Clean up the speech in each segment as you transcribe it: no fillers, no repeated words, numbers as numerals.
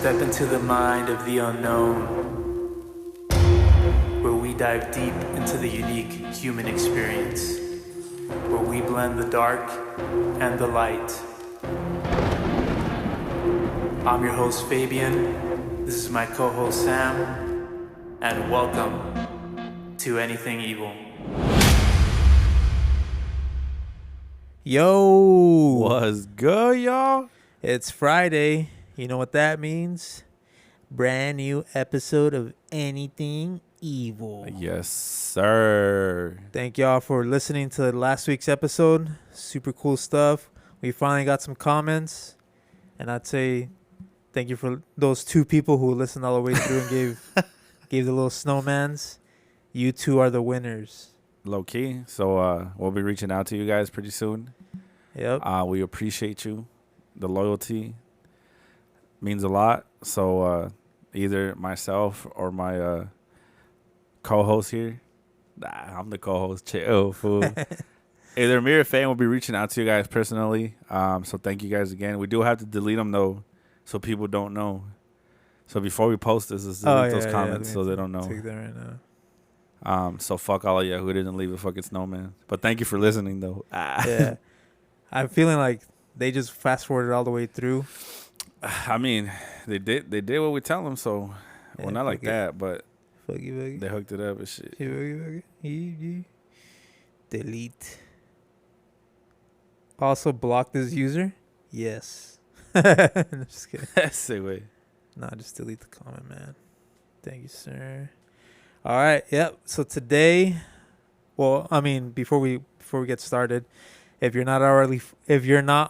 Step into the mind of the unknown, where we dive deep into the unique human experience, where we blend the dark and the light. I'm your host Fabian, this is my co-host Sam, and welcome to Anything Evil. Yo, What's good, y'all? it's Friday. You know what that means? Brand new episode of Anything Evil. Yes, sir. Thank y'all for listening to last week's episode. Super cool stuff. We finally got some comments, and I'd say thank you for those two people who listened all the way through and gave the little snowmans. You two are the winners. Low key. So we'll be reaching out to you guys pretty soon. Yep. We appreciate you. The loyalty means a lot. So either myself or my co-host here. Nah, I'm the co-host. Chill, fool. Either me or Fane will be reaching out to you guys personally. So thank you guys again. We do have to delete them though, so people don't know. So before we post this, let's delete those comments so they don't know. Take that right now. So fuck all of you who didn't leave a fucking snowman. But thank you for listening though. Yeah. I'm feeling like they just fast forwarded all the way through. I mean, they did what we tell them, so Yeah, well, not like that, but Fuggy. they hooked it up and shit. Delete. Also block this user? Yes. I'm just kidding. Segue. Nah, just delete the comment, man. Thank you, sir. All right. Yep. So today, well, I mean, before we get started, if you're not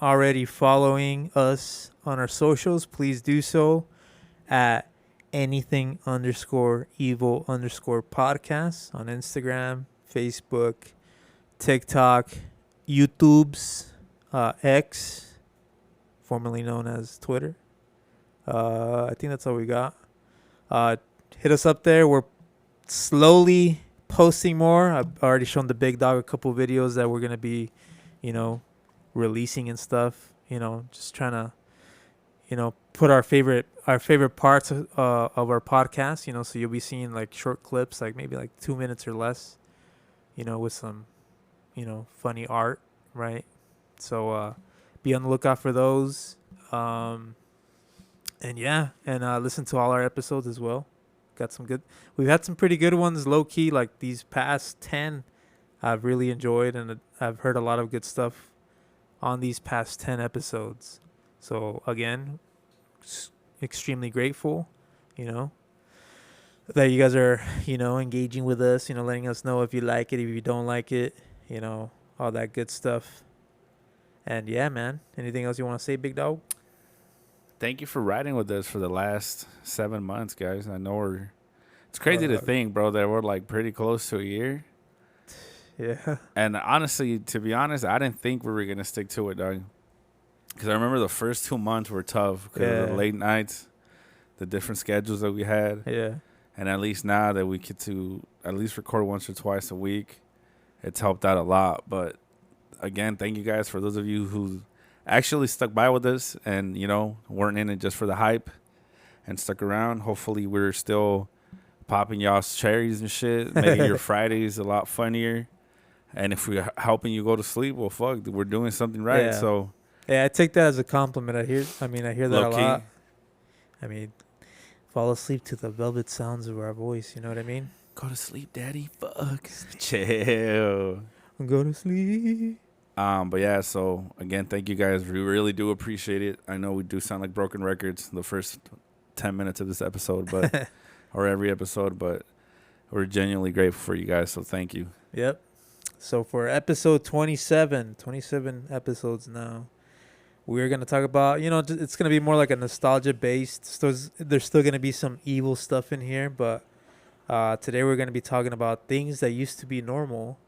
already following us on our socials, please do so at anything_evil_podcast on Instagram, Facebook, TikTok, YouTube's X, formerly known as Twitter. I think that's all we got. Hit us up there. We're slowly posting more. I've already shown the big dog a couple videos that we're going to be, releasing and stuff, just trying to, put our favorite parts of our podcast, so you'll be seeing like short clips, like maybe like 2 minutes or less, with some, funny art, right? So be on the lookout for those. And listen to all our episodes as well. We've had some pretty good ones, low key, like these past 10 I've really enjoyed, and I've heard a lot of good stuff on these past 10 episodes. So again, extremely grateful, that you guys are, engaging with us, letting us know if you like it, if you don't like it, all that good stuff. And yeah, man, anything else you want to say, big dog? Thank you for riding with us for the last 7 months, guys. I know it's crazy to think, bro, that we're like pretty close to a year. Yeah. And honestly, to be honest, I didn't think we were going to stick to it, dog. Because I remember the first 2 months were tough because of the late nights, the different schedules that we had. Yeah. And at least now that we get to at least record once or twice a week, it's helped out a lot. But again, thank you guys for those of you who actually stuck by with us and, weren't in it just for the hype and stuck around. Hopefully we're still popping y'all's cherries and shit, making your Fridays a lot funnier. And if we're helping you go to sleep, well, fuck, we're doing something right. Yeah. So yeah, I take that as a compliment. I hear that a lot. I mean, fall asleep to the velvet sounds of our voice. You know what I mean? Go to sleep, daddy. Fuck. Chill. Go to sleep. But yeah, so again, thank you guys. We really do appreciate it. I know we do sound like broken records the first 10 minutes of this episode, but or every episode, but we're genuinely grateful for you guys. So thank you. Yep. So for episode 27 episodes now, we're going to talk about, it's going to be more like a nostalgia based. So there's still going to be some evil stuff in here, but today we're going to be talking about things that used to be normal,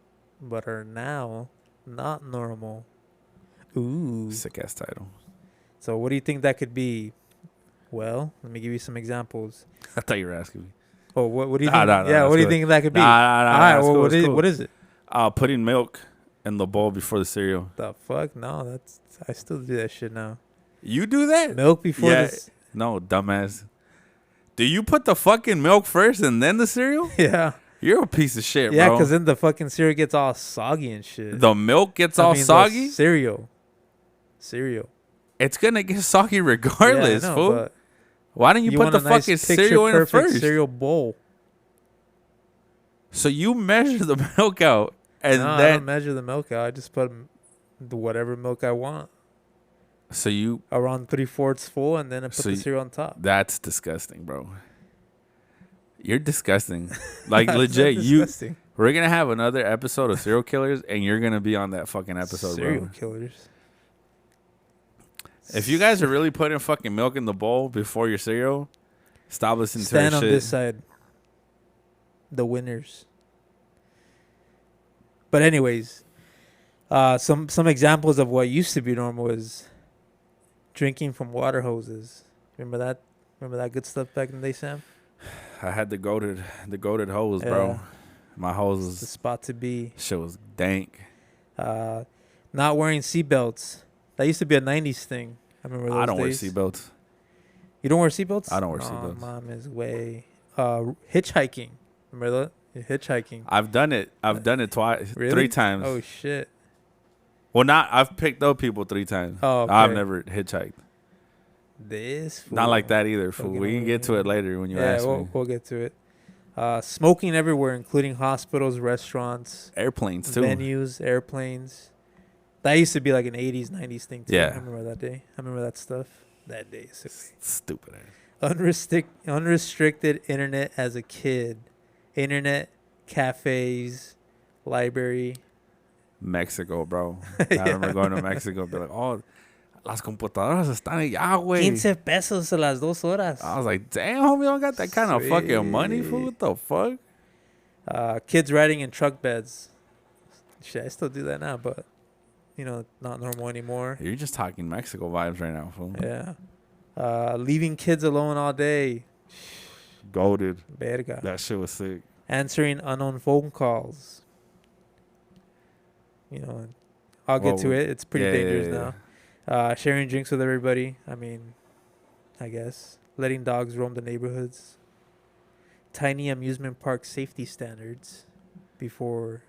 but are now not normal. Ooh. Sick ass title. So what do you think that could be? Well, let me give you some examples. I thought you were asking me. Oh, what do you think? No, what do you think that could be? All right, well, cool. What is it? Putting milk in the bowl before the cereal. The fuck? No, I still do that shit now. You do that? Milk before Yeah. this. No, dumbass. Do you put the fucking milk first and then the cereal? Yeah. You're a piece of shit, Yeah, bro. because then the fucking cereal gets all soggy and shit. The milk gets all the soggy? Cereal. It's going to get soggy regardless, yeah, I know, fool. but Why didn't you put want the a nice fucking cereal in picture-perfect first? cereal bowl. So you measure the milk out and No, I then... don't measure the milk out. I just put whatever milk I want. So you... Around 3/4 full, and then I put So the cereal on top. That's disgusting, bro. You're disgusting. Like, That's legit, not disgusting. we're going to have another episode of Serial Killers, and you're going to be on that fucking episode, Serial bro. killers. If you guys are really putting fucking milk in the bowl before your cereal, stop listening Stand to on this this shit. side. The winners. But anyways, some examples of what used to be normal is drinking from water hoses. Remember that? Remember that good stuff back in the day, Sam? I had the goated hose, Yeah. bro. My hose It's the was... spot to be. Shit was dank. Not wearing seatbelts. That used to be a 90s thing. I remember those I don't days. wear seatbelts. You don't wear seatbelts? I don't wear Oh, seatbelts. Mom is way. Hitchhiking. Remember that? Hitchhiking. I've done it. I've done it twice, Really? 3 times. Oh, shit. Well, not. I've picked up people 3 times. Oh, okay. I've never hitchhiked. This fool. Not like that either, fool. Okay, We can get to it later when you Yeah, ask me. we'll get to it. Smoking everywhere, including hospitals, restaurants, Airplanes too. venues, airplanes. That used to be like an 80s, 90s thing too. Yeah. I remember that day. I remember that stuff. That day. Stupid ass. Unrestricted internet as a kid. Internet, cafes, library. Mexico, bro. I remember going to Mexico and be like, oh, las computadoras están allá, güey. 15 pesos a las 2 horas. I was like, damn, homie, you don't got that kind of fucking money, fool. What the fuck? Kids riding in truck beds. Shit, I still do that now, but, not normal anymore. You're just talking Mexico vibes right now, fool. Yeah. Leaving kids alone all day. Goated. Verga. That shit was sick. Answering unknown phone calls. I'll get to it. It's pretty dangerous now. Sharing drinks with everybody. I mean, I guess. Letting dogs roam the neighborhoods. Tiny amusement park safety standards before,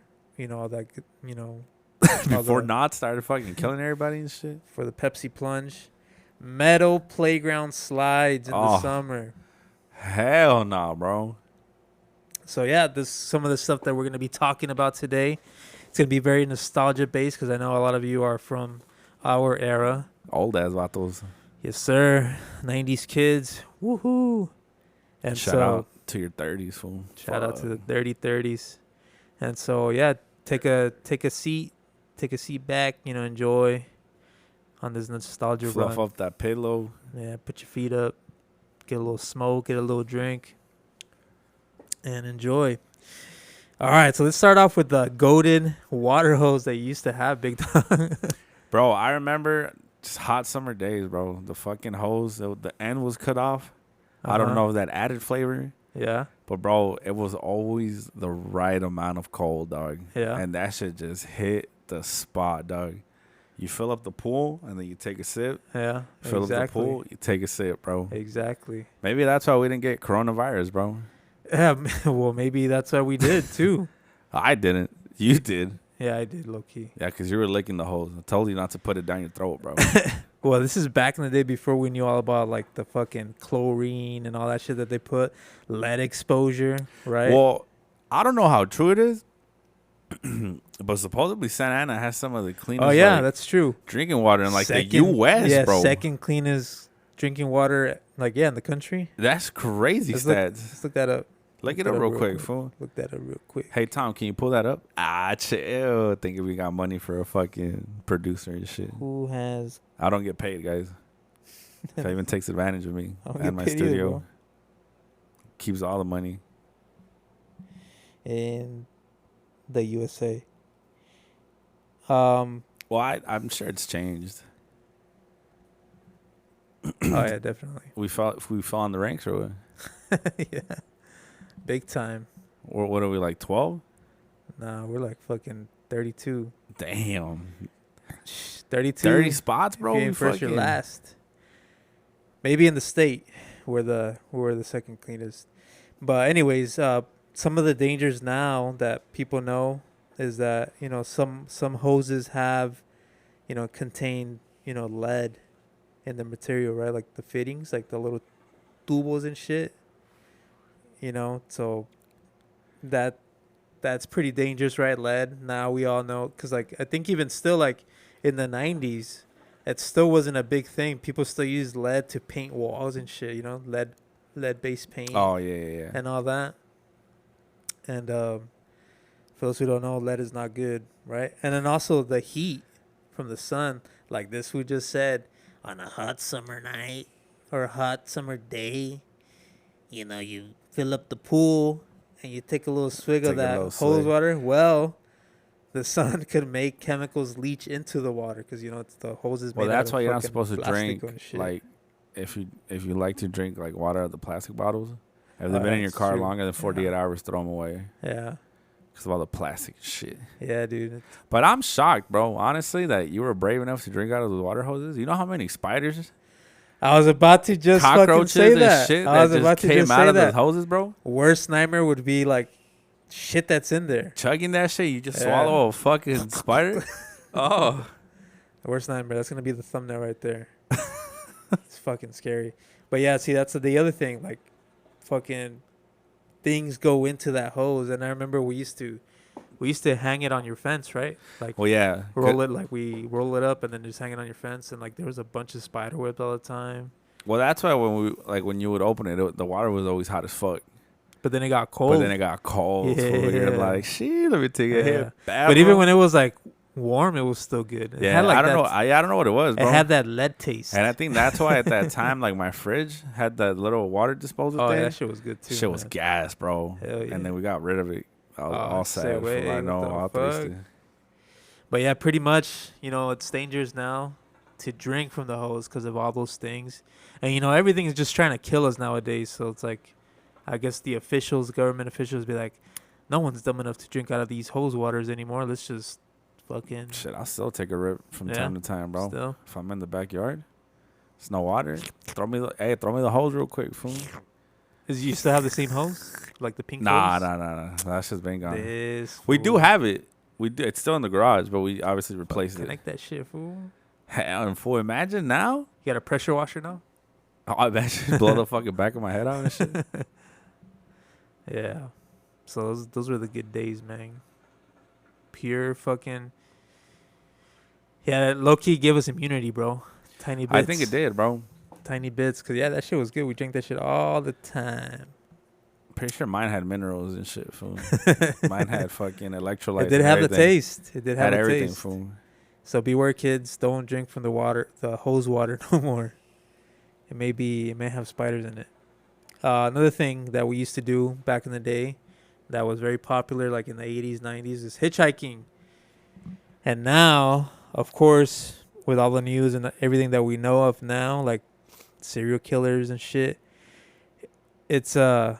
all that, all Before the- Knot started fucking killing everybody and shit. for the Pepsi plunge. Metal playground slides in the Oh. summer. Hell no, bro. So yeah, this some of the stuff that we're going to be talking about today. It's going to be very nostalgia based because I know a lot of you are from our era. Old ass vatos. Yes, sir. 90s kids. Woohoo. And Shout so out to your 30s, fool. shout out to the dirty 30s. And so yeah, take a seat back, enjoy on this nostalgia Fluff run. up that pillow. Yeah, put your feet up, get a little smoke, get a little drink, and enjoy. All right, so let's start off with the goated water hose that you used to have, Big Dog. Bro, I remember just hot summer days, bro. The fucking hose, the end was cut off. I don't know if that added flavor. Yeah. But, bro, it was always the right amount of cold, dog. Yeah. And that shit just hit the spot, dog. You fill up the pool, and then you take a sip. Yeah, Fill exactly. up the pool, you take a sip, bro. Exactly. Maybe that's why we didn't get coronavirus, bro. Yeah, well, maybe that's what we did, too. I didn't. You did. Yeah, I did, low-key. Yeah, because you were licking the hose. I told you not to put it down your throat, bro. Well, this is back in the day before we knew all about, like, the fucking chlorine and all that shit that they put. Lead exposure, right? Well, I don't know how true it is, but supposedly Santa Ana has some of the cleanest That's true. drinking water in, like, Second- the U.S., yeah, bro. second cleanest drinking water, in the country. That's crazy Let's stats. look that up. Look it up real quick, fool. Look that up real quick. Hey, Tom, can you pull that up? Chill. Thinking we got money for a fucking producer and shit. Who has... I don't get paid, guys. If I even takes advantage of me I don't and get my paid either, studio. bro. Keeps all the money. In the USA. Well, I'm sure it's changed. Oh, yeah, definitely. We fell on the ranks or what? Yeah. Big time. Or what are we, like 12? Nah, we're like fucking 32. Damn. 32. 30 spots, bro? If you We ain't first, you're fucking- last. Maybe in the state, we're the second cleanest. But anyways, some of the dangers now that people know is that some hoses have contain lead in the material, right? Like the fittings, like the little tubos and shit. So that that's pretty dangerous, right? Lead. Now we all know, because like I think even still, like in the '90s, it still wasn't a big thing. People still used lead to paint walls and shit. Lead based paint. Oh yeah. And all that. And for those who don't know, lead is not good, right? And then also the heat from the sun, like this who just said, on a hot summer night or a hot summer day, you fill up the pool and you take a little swig of that hose water. Well, the sun could make chemicals leach into the water because it's the hoses. Well, made that's out why of you're not fucking supposed to plastic drink and shit. like if you like to drink like water out of the plastic bottles. Have they been in your That's car true. longer than 48 hours? Throw them away Yeah, because of all the plastic shit. yeah, dude. But I'm shocked, bro. Honestly, that you were brave enough to drink out of the water hoses. You know how many spiders, I was about to just fucking cockroaches, say and that. shit I was that about just to came just out say of that. the hoses, bro? Worst nightmare would be like shit that's in there. Chugging that shit, you just Yeah. swallow a fucking spider. Oh, Worst nightmare. That's gonna be the thumbnail right there. It's fucking scary. But yeah, see, that's the other thing. Like, fucking things go into that hose, and I remember we used to hang it on your fence, right? Like, well, yeah. we roll it up and then just hang it on your fence, and like there was a bunch of spider webs all the time. Well, that's why when you would open it, the water was always hot as fuck. But then it got cold. But then it got cold. Yeah. So you're like, shit, let me take a hit. But even when it was like warm, it was still good. It had, like, I don't know. I don't know what it was, bro. It had that lead taste. And I think that's why at that time, like my fridge had that little water disposal Oh, thing. yeah, that shit was good too. Shit was gas, bro. Hell yeah. And then we got rid of it. I was all say sad. way, I know, what the all fuck? thirsty. But yeah, pretty much, it's dangerous now to drink from the hose because of all those things. And, everything is just trying to kill us nowadays. So it's like, I guess the government officials be like, no one's dumb enough to drink out of these hose waters anymore. Let's just fucking. Shit, I'll still take a rip from time to time, bro. Still. If I'm in the backyard, it's no water. Throw me the hose real quick, fool. You still have the same hose? Like the pink hose? Nah. That's just been gone. We do fool. have it. We do. It's still in the garage, but we obviously replaced it. Connect that shit, fool. Hell, and fool, imagine now. You got a pressure washer now? Oh, I imagine blow the fucking back of my head out and shit. Yeah. So those were the good days, man. Pure fucking. Yeah, low key gave us immunity, bro. Tiny bits. I think it did, bro. Tiny bits, cause yeah, that shit was good. We drank that shit all the time. Pretty sure mine had minerals and shit, fool. Mine had fucking electrolytes. It did have the taste. It did have the everything, taste. fool. So beware, kids. Don't drink from the hose water no more. It may have spiders in it. Another thing that we used to do back in the day that was very popular, like in the 80s, 90s, is hitchhiking. And now, of course, with all the news and everything that we know of now, like serial killers and shit, it's a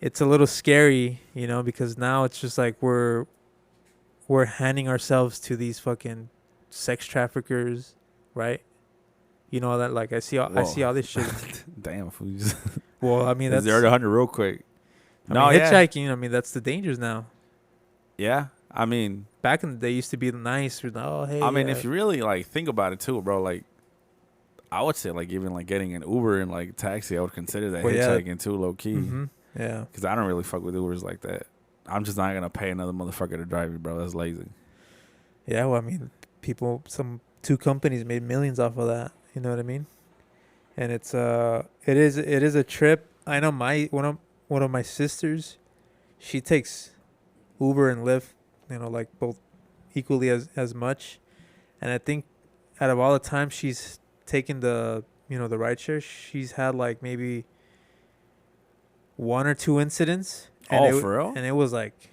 little scary, because now it's just like we're handing ourselves to these fucking sex traffickers, right? That, like, I see all this shit. Damn, fool. Well, I mean, that's 0 to 100 real quick. Hitchhiking. I mean, that's the dangers now. Yeah, I mean, back in the day, used to be nice. Hey. I mean, if you really like think about it too, bro, like I would say like even like getting an Uber and like taxi, I would consider that hitchhiking too, low key. Mm-hmm. Yeah, because I don't really fuck with Ubers like that. I'm just not gonna pay another motherfucker to drive me, bro. That's lazy. Yeah, well, I mean, two companies made millions off of that. You know what I mean? And it is a trip. I know one of my sisters, she takes Uber and Lyft, like both equally as much. And I think out of all the time she's taken the rideshare, she's had like maybe 1 or 2 incidents. And for real? And it was like,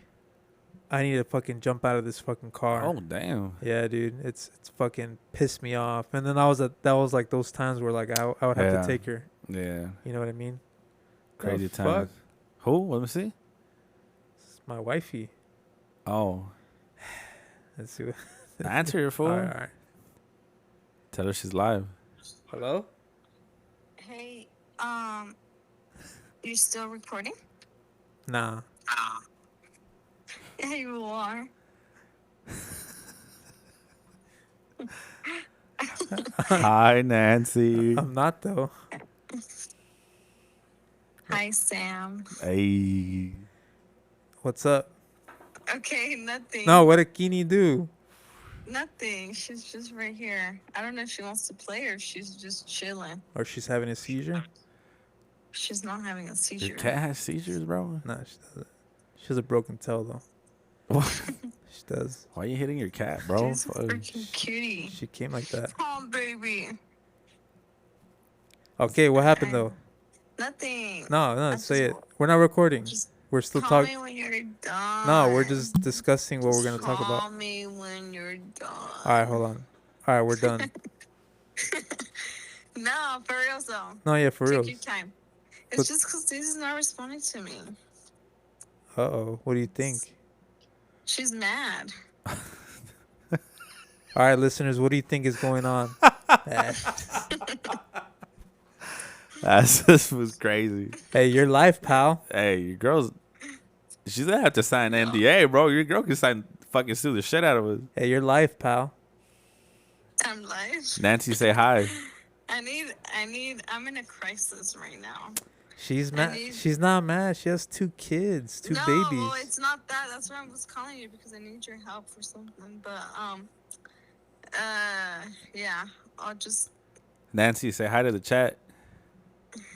I need to fucking jump out of this fucking car. Oh damn. Yeah, dude, it's fucking pissed me off. And then that was like those times where like I would have to take her. Yeah. You know what I mean? Crazy the times. fuck? Who? Let me see. It's my wifey. Oh. Let's see. Answer your phone. All right. Tell her she's live. Hello? You still recording? Nah. Yeah, you are. Hi, Nancy. I'm not though. Hi, Sam. Hey. What's up? Okay, nothing. No, what did Kini do? Nothing. She's just right here. I don't know if she wants to play or if she's just chilling. Or she's having a seizure? She's not having a seizure. Your cat has seizures, bro? Nah, she doesn't. She has a broken toe though. What? She does. Why are you hitting your cat, bro? She's a freaking cutie. She came like that. Oh, baby. Okay, what happened though? Nothing. No, say it. We're not recording. Just We're still call talking. me when you're done. No, we're just discussing what we're gonna talk Call about. me when you're done. All right, hold on. All right, we're done. No, for real though. No, yeah, for real. Take your time. It's But- just because this is not responding to me. Uh-oh. What do you think? She's mad. All right, listeners, what do you think is going on? This was crazy. Hey, your life, pal. Hey, your girl's... She's gonna have to sign an NDA, bro. Your girl can fucking sue the shit out of us. Hey, your life, pal. I'm live. Nancy, say hi. I'm in a crisis right now. She's mad. She's not mad. She has 2 kids, 2 No, babies. well, it's not that. That's why I was calling you because I need your help for something. But, yeah, I'll just, Nancy, say hi to the chat.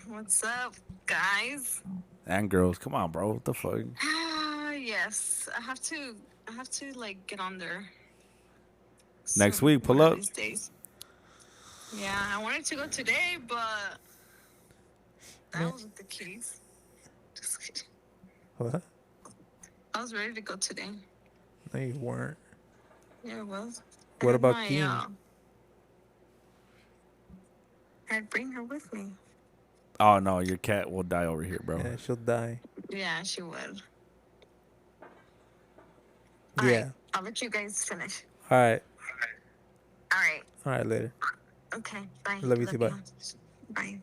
what's up, guys? And girls, come on, bro. What the fuck? Yes, I have to, like, get on there. Next week, pull one of up. these days. Yeah, I wanted to go today, but that wasn't the case. Just kidding. What? I was ready to go today. No, you weren't. Yeah, it was. What about my, Keen? I'd bring her with me. Oh, no. Your cat will die over here, bro. Yeah, she'll die. Yeah, she would. Yeah. All right, I'll let you guys finish. All right. All right. All right, later. Okay, bye. Love you too, bye. Bye.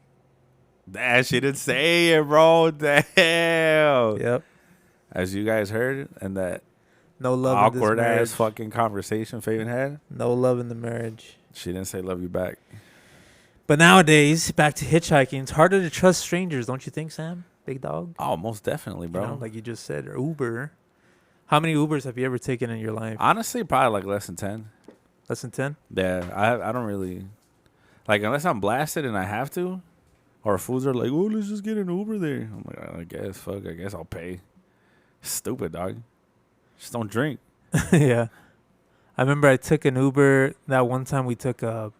Damn, she didn't say it, bro. Damn. Yep. As you guys heard, and that No love in awkward this marriage. ass fucking conversation Fabian had, No love in the marriage. she didn't say love you back. But nowadays, back to hitchhiking, it's harder to trust strangers, don't you think, Sam? Big dog? Oh, most definitely, bro. You know, like you just said, or Uber. How many Ubers have you ever taken in your life? Honestly, probably like less than 10. Less than 10? Yeah, I don't really... Like, unless I'm blasted and I have to, or fools are like, oh, let's just get an Uber there. I'm like, I guess, fuck, I guess I'll pay. Stupid, dog. Just don't drink. Yeah. I remember I took an Uber that one time we took the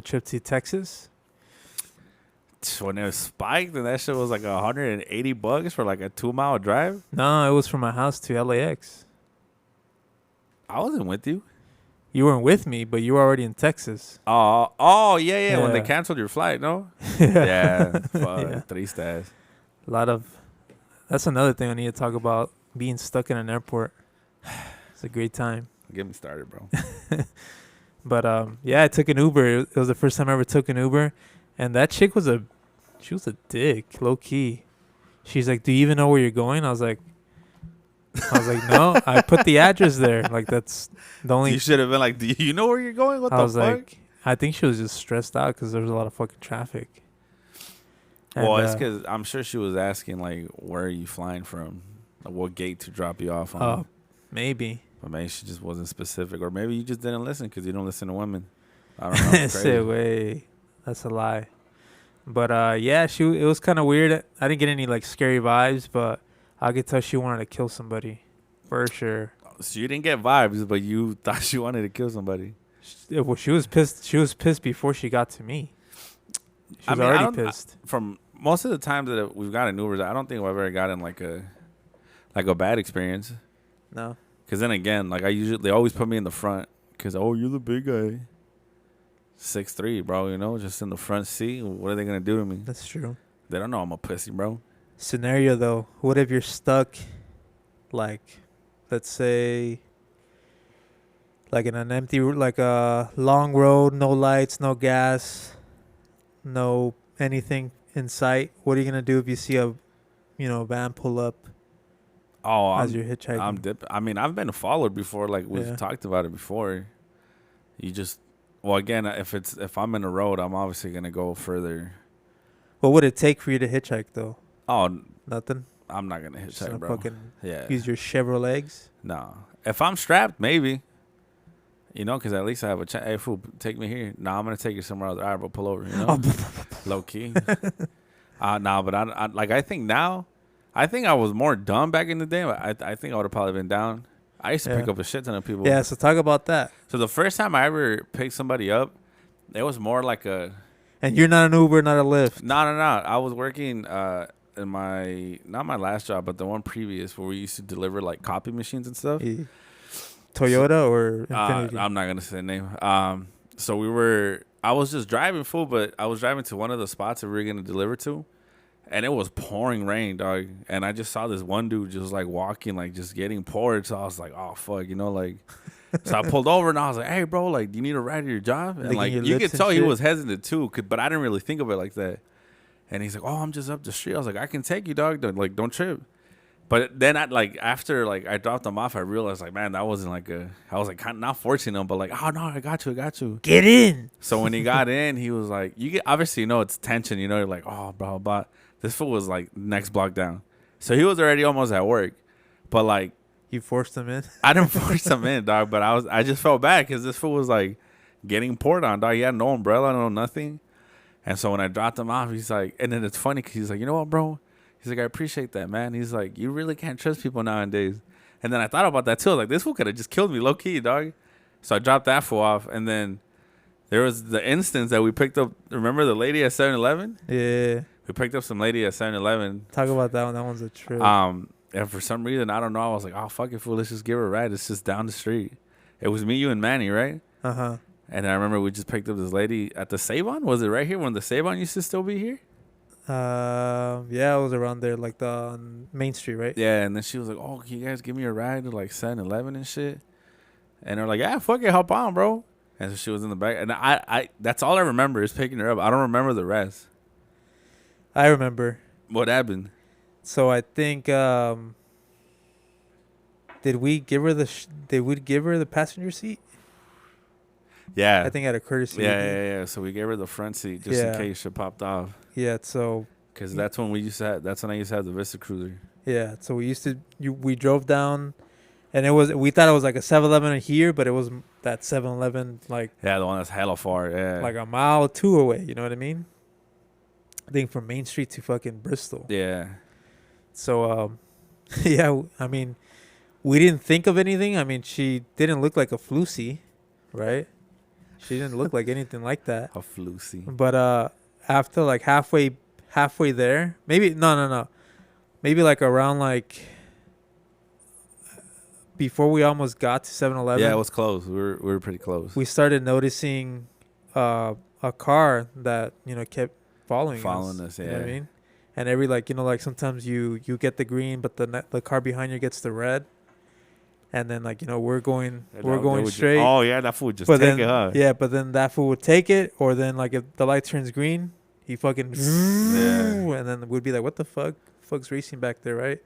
trip to Texas. When it was spiked and that shit was like $180 for like a 2-mile drive. No, it was from my house to LAX. I wasn't with you. You weren't with me, but you were already in Texas. Oh, yeah. When they Yeah. canceled your flight, no? Yeah. Fuck. Yeah. Tristes. A lot of... That's another thing I need to talk about, being stuck in an airport. It's a great time. Get me started, bro. But, yeah, I took an Uber. It was the first time I ever took an Uber. And that chick was a dick, low key. She's like, do you even know where you're going? I was like, no, I put the address there. Like, that's the only. You should have been like, do you know where you're going? What I the was fuck? like, I think she was just stressed out because there was a lot of fucking traffic. Well, And, it's because I'm sure she was asking, like, where are you flying from? Like, what gate to drop you off on? Oh, maybe. But maybe she just wasn't specific. Or maybe you just didn't listen because you don't listen to women. I don't know. It's Say crazy. way. That's a lie. But, yeah, it was kind of weird. I didn't get any, like, scary vibes, but I could tell she wanted to kill somebody. For sure. So you didn't get vibes, but you thought she wanted to kill somebody. Well, she was pissed. She was pissed before she got to me. She was I already don't- pissed. From most of the times that we've gotten Ubers, I don't think I've ever gotten like a bad experience. No. Because then again, like they always put me in the front because, oh, you're the big guy. 6'3", bro, you know, just in the front seat. What are they going to do to me? That's true. They don't know I'm a pussy, bro. Scenario, though. What if you're stuck, like, let's say, like in an empty, like a long road, no lights, no gas, no anything in sight, what are you gonna do if you see a, van pull up Oh, as you're hitchhiking? I'm dip. I mean, I've been followed before. Like we've Yeah. talked about it before. You just, well, again, if I'm in the road, I'm obviously gonna go further. What would it take for you to hitchhike though? Oh, Nothing. I'm not gonna Just hitchhike, gonna bro. fucking Yeah. use your Chevrolet legs. No. If I'm strapped, maybe. Because at least I have a chance. Hey, fool, take me here. Nah, I'm going to take you somewhere else. All right, bro, pull over, Low key. Nah, but I think now, I think I was more dumb back in the day. But I think I would have probably been down. I used to pick up a shit ton of people. Yeah, so talk about that. So the first time I ever picked somebody up, it was more like a... And you're not an Uber, not a Lyft. No. I was working in not my last job, but the one previous where we used to deliver like copy machines and stuff. Toyota or Infinity? I'm not gonna say the name. So I was just driving full, but I was driving to one of the spots that we were gonna deliver to, and it was pouring rain, dog. And I just saw this one dude just like walking, like just getting poured. So I was like, oh fuck, like. So I pulled over and I was like, hey bro, like, do you need a ride to your job? And like you could tell he was hesitant too, but I didn't really think of it like that. And he's like, oh, I'm just up the street. I was like, I can take you, dog. Don't trip. But then after I dropped him off, I realized like, man, that wasn't I was like kind of not forcing him, but like, oh no, I got you. Get in. So when he got in, he was like, obviously it's tension, you're like, oh bro, but this fool was like next block down. So he was already almost at work, but like, you forced him in? I didn't force him in, dog, but I just felt bad because this fool was like getting poured on, dog. He had no umbrella, no nothing. And so when I dropped him off, he's like, and then it's funny because he's like, you know what, bro? He's like, I appreciate that, man. He's like, you really can't trust people nowadays. And then I thought about that too. I was like, this fool could have just killed me, low key, dog. So I dropped that fool off. And then there was the instance that we picked up. Remember the lady at 7-Eleven? Yeah. We picked up some lady at 7-Eleven. Talk about that one. That one's a trip. And for some reason, I don't know, I was like, oh, fuck it, fool. Let's just give her a ride. It's just down the street. It was me, you, and Manny, right? Uh-huh. And I remember we just picked up this lady at the Save-On. Was it right here when the Save-On used to still be here? Yeah, it was around there, like on Main Street, right? Yeah, and then she was like, oh, can you guys give me a ride to like 7-Eleven and shit? And they're like, yeah, fuck it, hop on, bro. And so she was in the back. And I that's all I remember is picking her up. I don't remember the rest. I remember. What happened? So I think, did we give her the passenger seat? Yeah. I think out of courtesy. Yeah. So we gave her the front seat just in case she popped off. Yeah, so. Because that's when I used to have the Vista Cruiser. Yeah, so we drove down, and we thought it was like a 7-Eleven here, but it was that 7-Eleven like. Yeah, the one that's hella far. Yeah. Like a mile or two away. You know what I mean? I think from Main Street to fucking Bristol. Yeah. So, yeah, I mean, we didn't think of anything. I mean, she didn't look like a Flusy, right? She didn't look like anything like that. A Flusy. But after like halfway there, maybe no, maybe like around like before we almost got to 7-Eleven. Yeah, it was close. We were pretty close. We started noticing a car that kept following us. Yeah. You know what I mean? And every like sometimes you get the green, but the car behind you gets the red. And then we're going straight. Oh yeah, that fool would just take it, huh? Yeah, but then that fool would take it, or then like if the light turns green, he fucking and then we'd be like, what the fuck's racing back there, right?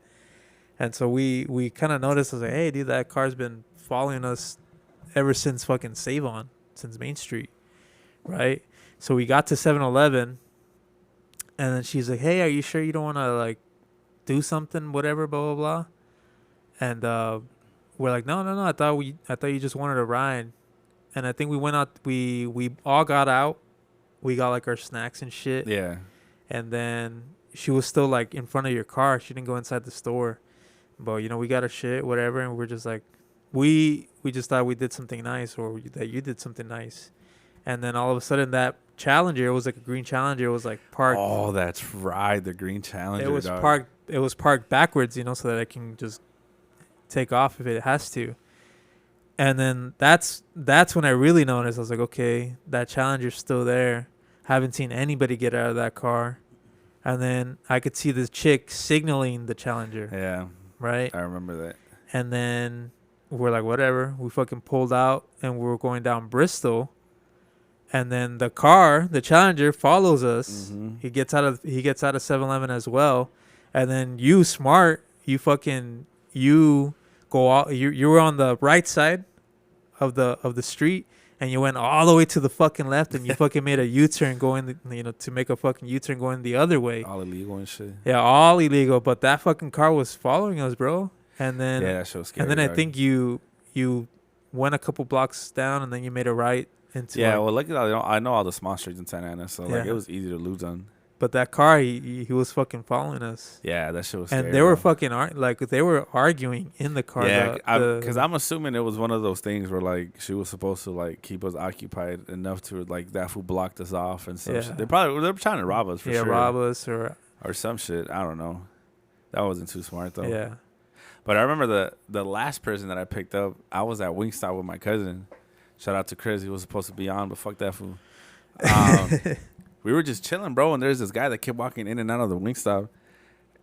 And so we kind of noticed, I was like, hey dude, that car's been following us ever since fucking Save-On, since Main Street, right? So we got to 7-Eleven, and then she's like, hey, are you sure you don't want to like do something, whatever, blah blah blah? And we're like, no. I thought you just wanted a ride. And I think we went out. We all got out. We got like our snacks and shit. Yeah. And then she was still like in front of your car. She didn't go inside the store. But we got our shit, whatever. And we're just like, we just thought we did something nice, or that you did something nice. And then all of a sudden that Challenger, it was like a green Challenger, was like parked. Oh, that's right, the green Challenger. It was parked. It was parked backwards, so that I can just take off if it has to. And then that's when I really noticed. I was like, okay, that Challenger's still there. Haven't seen anybody get out of that car. And then I could see this chick signaling the Challenger. Yeah. Right? I remember that. And then we're like, whatever. We fucking pulled out and we were going down Bristol. And then the car, the Challenger, follows us. Mhm. He gets out of 7-Eleven as well. And then you smart, you go out. You were on the right side of the street, and you went all the way to the fucking left, and you fucking made a U-turn going, to make a fucking U-turn going the other way. All illegal and shit. Yeah, all illegal. But that fucking car was following us, bro. And then Yeah, that shit was scary. and then I dog. think you went a couple blocks down, and then you made a right into. Yeah, well, look at all. I know all the small streets in Santa Ana, so like Yeah. it was easy to lose on. But that car, he was fucking following us. Yeah, that shit was. And scary, they were bro. fucking they were arguing in the car. Yeah, because I'm assuming it was one of those things where like she was supposed to like keep us occupied enough to like that fool blocked us off and stuff. Yeah. They were trying to rob us for sure. rob us or some shit. I don't know. That wasn't too smart though. yeah. But I remember the last person that I picked up. I was at Wingstop with my cousin. Shout out to Chris. He was supposed to be on, but fuck that fool. We were just chilling, bro, and there's this guy that kept walking in and out of the Wingstop,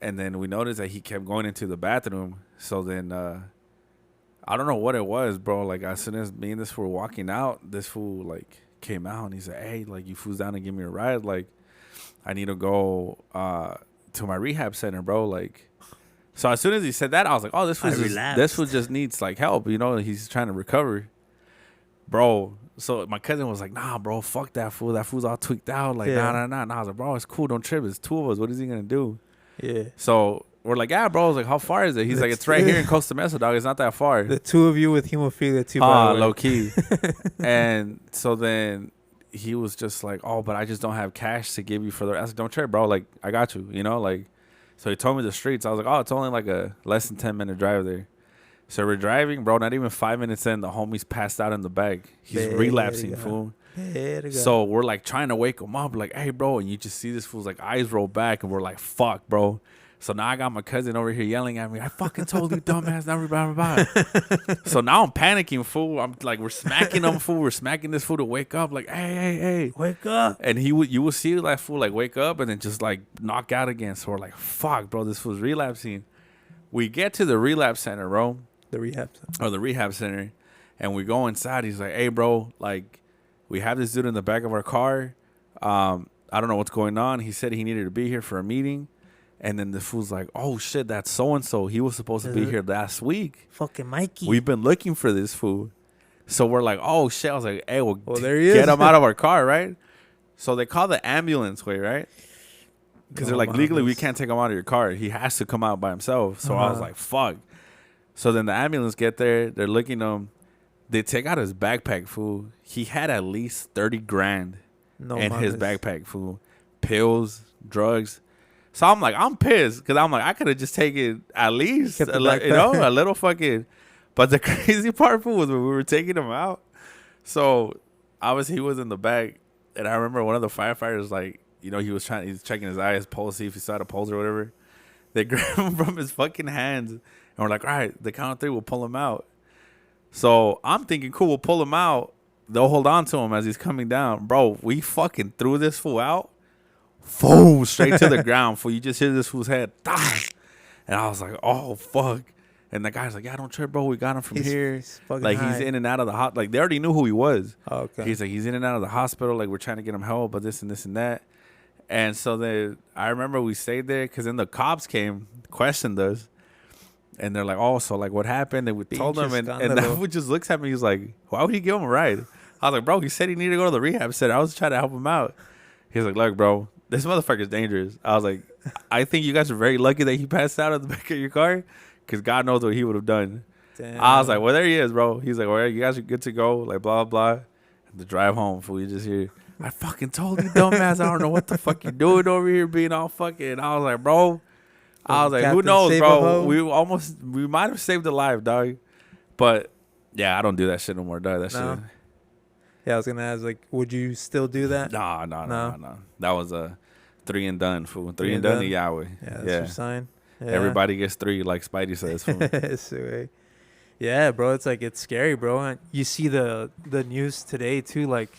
and then we noticed that he kept going into the bathroom. So then I don't know what it was, bro. Like as soon as me and this fool were walking out, this fool like came out and he said, "Hey, like you fools down and give me a ride. Like I need to go to my rehab center, bro." Like so as soon as he said that, I was like, "Oh, this fool just needs like help. He's trying to recover." Bro, so my cousin was like, "Nah, bro, fuck that fool. That fool's all tweaked out. Like, Yeah. nah. And I was like, "Bro, it's cool. Don't trip. It's two of us. What is he going to do?" Yeah. So we're like, "Yeah, bro." I was like, "How far is it?" He's like, "It's right here in Costa Mesa, dog. It's not that far." The two of you with hemophilia too. by the way. Low key. And so then he was just like, "Oh, but I just don't have cash to give you for the." I was like, "Don't trip, bro. Like, I got you. Like." So he told me the streets. I was like, "Oh, it's only like a less than 10-minute drive there." So we're driving, bro. Not even 5 minutes in, the homie's passed out in the bag. He's relapsing, fool. So we're like trying to wake him up, like, "Hey, bro," and you just see this fool's like eyes roll back, and we're like, "Fuck, bro." So now I got my cousin over here yelling at me, "I fucking told you, dumbass." So now I'm panicking, fool. I'm like, we're smacking him, fool. We're smacking this fool to wake up, like, "Hey, Wake up. and you will see that fool like wake up and then just like knock out again. So we're like, "Fuck, bro, this fool's relapsing." We get to the relapse center, bro. The rehab. The rehab center, and we go inside. He's like, "Hey, bro, like, we have this dude in the back of our car. I don't know what's going on." He said he needed to be here for a meeting, and then the fool's like, "Oh shit, that's so and so. He was supposed to be here last week. Fucking Mikey. We've been looking for this fool." So we're like, "Oh shit!" I was like, "Hey, well there he get is. him out of our car, right?" So they call the ambulance way, right? Because No they're like, legally, we mames. can't take him out of your car. He has to come out by himself. So I was like, "Fuck." So then the ambulance get there. They're looking at him. They take out his backpack, fool. He had at least 30 grand No in his mames. backpack, fool. Pills, drugs. So I'm like, I'm pissed because I'm like, I could have just taken at least Kept the a backpack. little fucking. But the crazy part, fool, was when we were taking him out. So obviously he was in the back, and I remember one of the firefighters, like, he was checking his eye, his pulse, see if he saw the pulse or whatever. They grab him from his fucking hands, and we're like, "All right, the count of 3, we'll pull him out." So I'm thinking, cool, we'll pull him out. They'll hold on to him as he's coming down. Bro, we fucking threw this fool out. Boom, straight to the ground. Fool, you just hear this fool's head. And I was like, "Oh, fuck." And the guy's like, "Yeah, don't trip, bro. We got him from here." He's fucking Like, high. he's in and out of the hot. Like, they already knew who he was. Oh, okay. He's like, he's in and out of the hospital. Like, we're trying to get him help, but this and this and that. And so then I remember we stayed there because then the cops came, questioned us. And they're like, "Oh, so like what happened?" And we told them. And that escándalo. fool just looks at me. He's like, "Why would he give him a ride?" I was like, "Bro, he said he needed to go to the rehab center. I was trying to help him out." He's like, "Look, bro, this motherfucker's dangerous." I was like, "I think you guys are very lucky that he passed out at the back of your car because God knows what he would have done." Damn. I was like, "Well, there he is, bro." He's like, "Well, you guys are good to go." Like, blah, blah, blah. The drive home, fool, you just hear, "I fucking told you, dumbass. I don't know what the fuck you doing over here being all fucking." I was like, "Bro." I was like, "Who Captain knows, Save a bro? Ho. We might have saved a life, dog." But, yeah, I don't do that shit no more, dog. That No? shit. Yeah, I was gonna ask, like, would you still do that? No. That was a 3 and done, fool. 3 and and done to done? Yahweh. Yeah, that's your sign. Yeah. Everybody gets 3, like Spidey says, fool. Sweet. Yeah, bro, it's scary, bro. And you see the news today too. Like,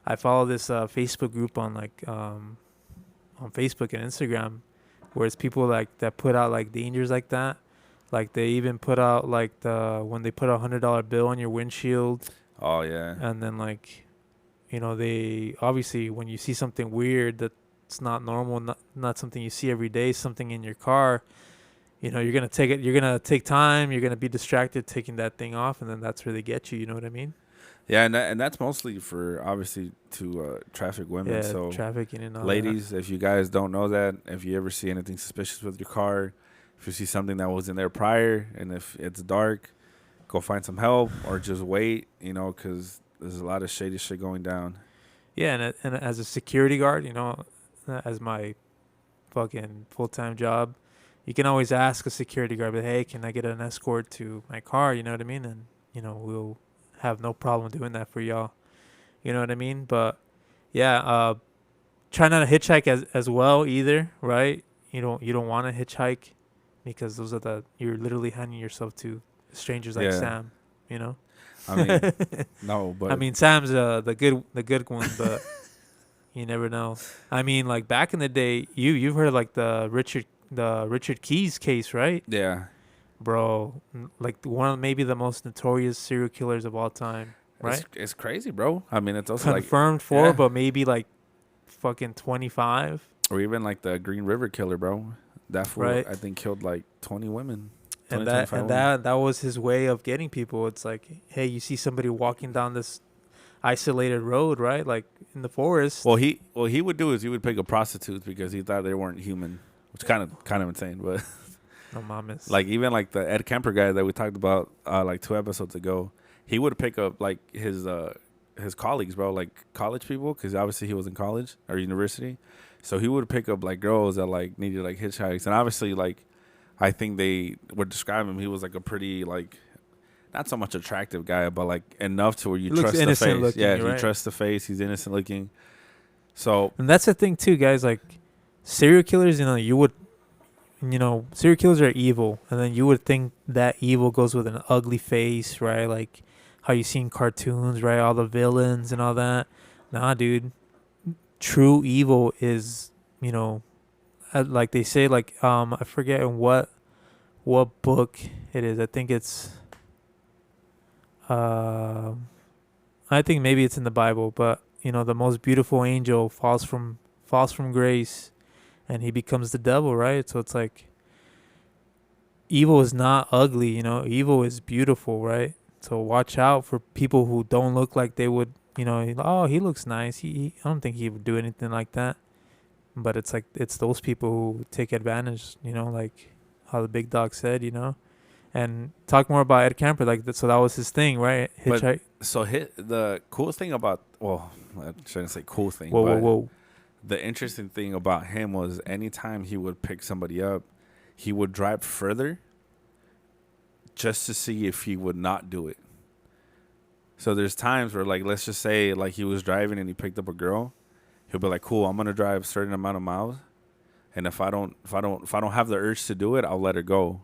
I follow this Facebook group on on Facebook and Instagram, where it's people like that put out like dangers like that. Like they even put out like when they put $100 bill on your windshield, Oh, yeah. and then like they obviously, when you see something weird that's not normal, not something you see every day, something in your car, you're gonna take time, you're gonna be distracted taking that thing off, and then that's where they get you. You know what I mean? Yeah, and that's mostly for obviously to traffic women. Yeah, So trafficking and all ladies, if you guys don't know that, if you ever see anything suspicious with your car, if you see something that was in there prior, and if it's dark, go find some help or just wait, because there's a lot of shady shit going down. Yeah, and as a security guard, as my fucking full-time job, you can always ask a security guard, but hey, can I get an escort to my car? You know what I mean? And we'll have no problem doing that for y'all. You know what I mean? But yeah, try not to hitchhike as well either, right? You don't want to hitchhike because you're literally handing yourself to strangers like Sam. I mean, no, but I mean Sam's the good one, but you never know. I mean, like back in the day, you've heard of like the Richard Keys case, right? Yeah, bro, like one of maybe the most notorious serial killers of all time, right? It's crazy, bro. I mean, it's also confirmed but maybe like fucking 25, or even like the Green River killer, bro. That fool, right? I think, killed like 20 women. And that was his way of getting people. It's like, hey, you see somebody walking down this isolated road, right? Like in the forest. Well, he would do is he would pick up prostitutes because he thought they weren't human, which kind of insane. But no mames. Like even like the Ed Kemper guy that we talked about like 2 episodes ago, he would pick up like his colleagues, bro, like college people, because obviously he was in college or university, so he would pick up like girls that like needed like hitchhikes, and obviously like I think they would describe him. He was like a pretty like not so much attractive guy, but like enough to where you trust the face. Looking, yeah, you trust the face. He's innocent looking. So and that's the thing too, guys. Like serial killers, serial killers are evil, and then you would think that evil goes with an ugly face, right? Like how you see in cartoons, right? All the villains and all that. Nah, dude. True evil is, like they say, like I forget in what book it is. I think it's I think maybe it's in the Bible, but the most beautiful angel falls from grace, and he becomes the devil, right? So it's like evil is not ugly, evil is beautiful, right? So watch out for people who don't look like they would, oh, he looks nice. I don't think he would do anything like that. But it's like, it's those people who take advantage, like how the big dog said, and talk more about Ed Kemper. Like, so that was his thing, right? Hitchhike. So the cool thing about, well, I shouldn't say cool thing. Whoa. The interesting thing about him was anytime he would pick somebody up, he would drive further just to see if he would not do it. So there's times where, like, let's just say, like, he was driving and he picked up a girl. He'll be like, cool, I'm going to drive a certain amount of miles. And if I don't have the urge to do it, I'll let her go.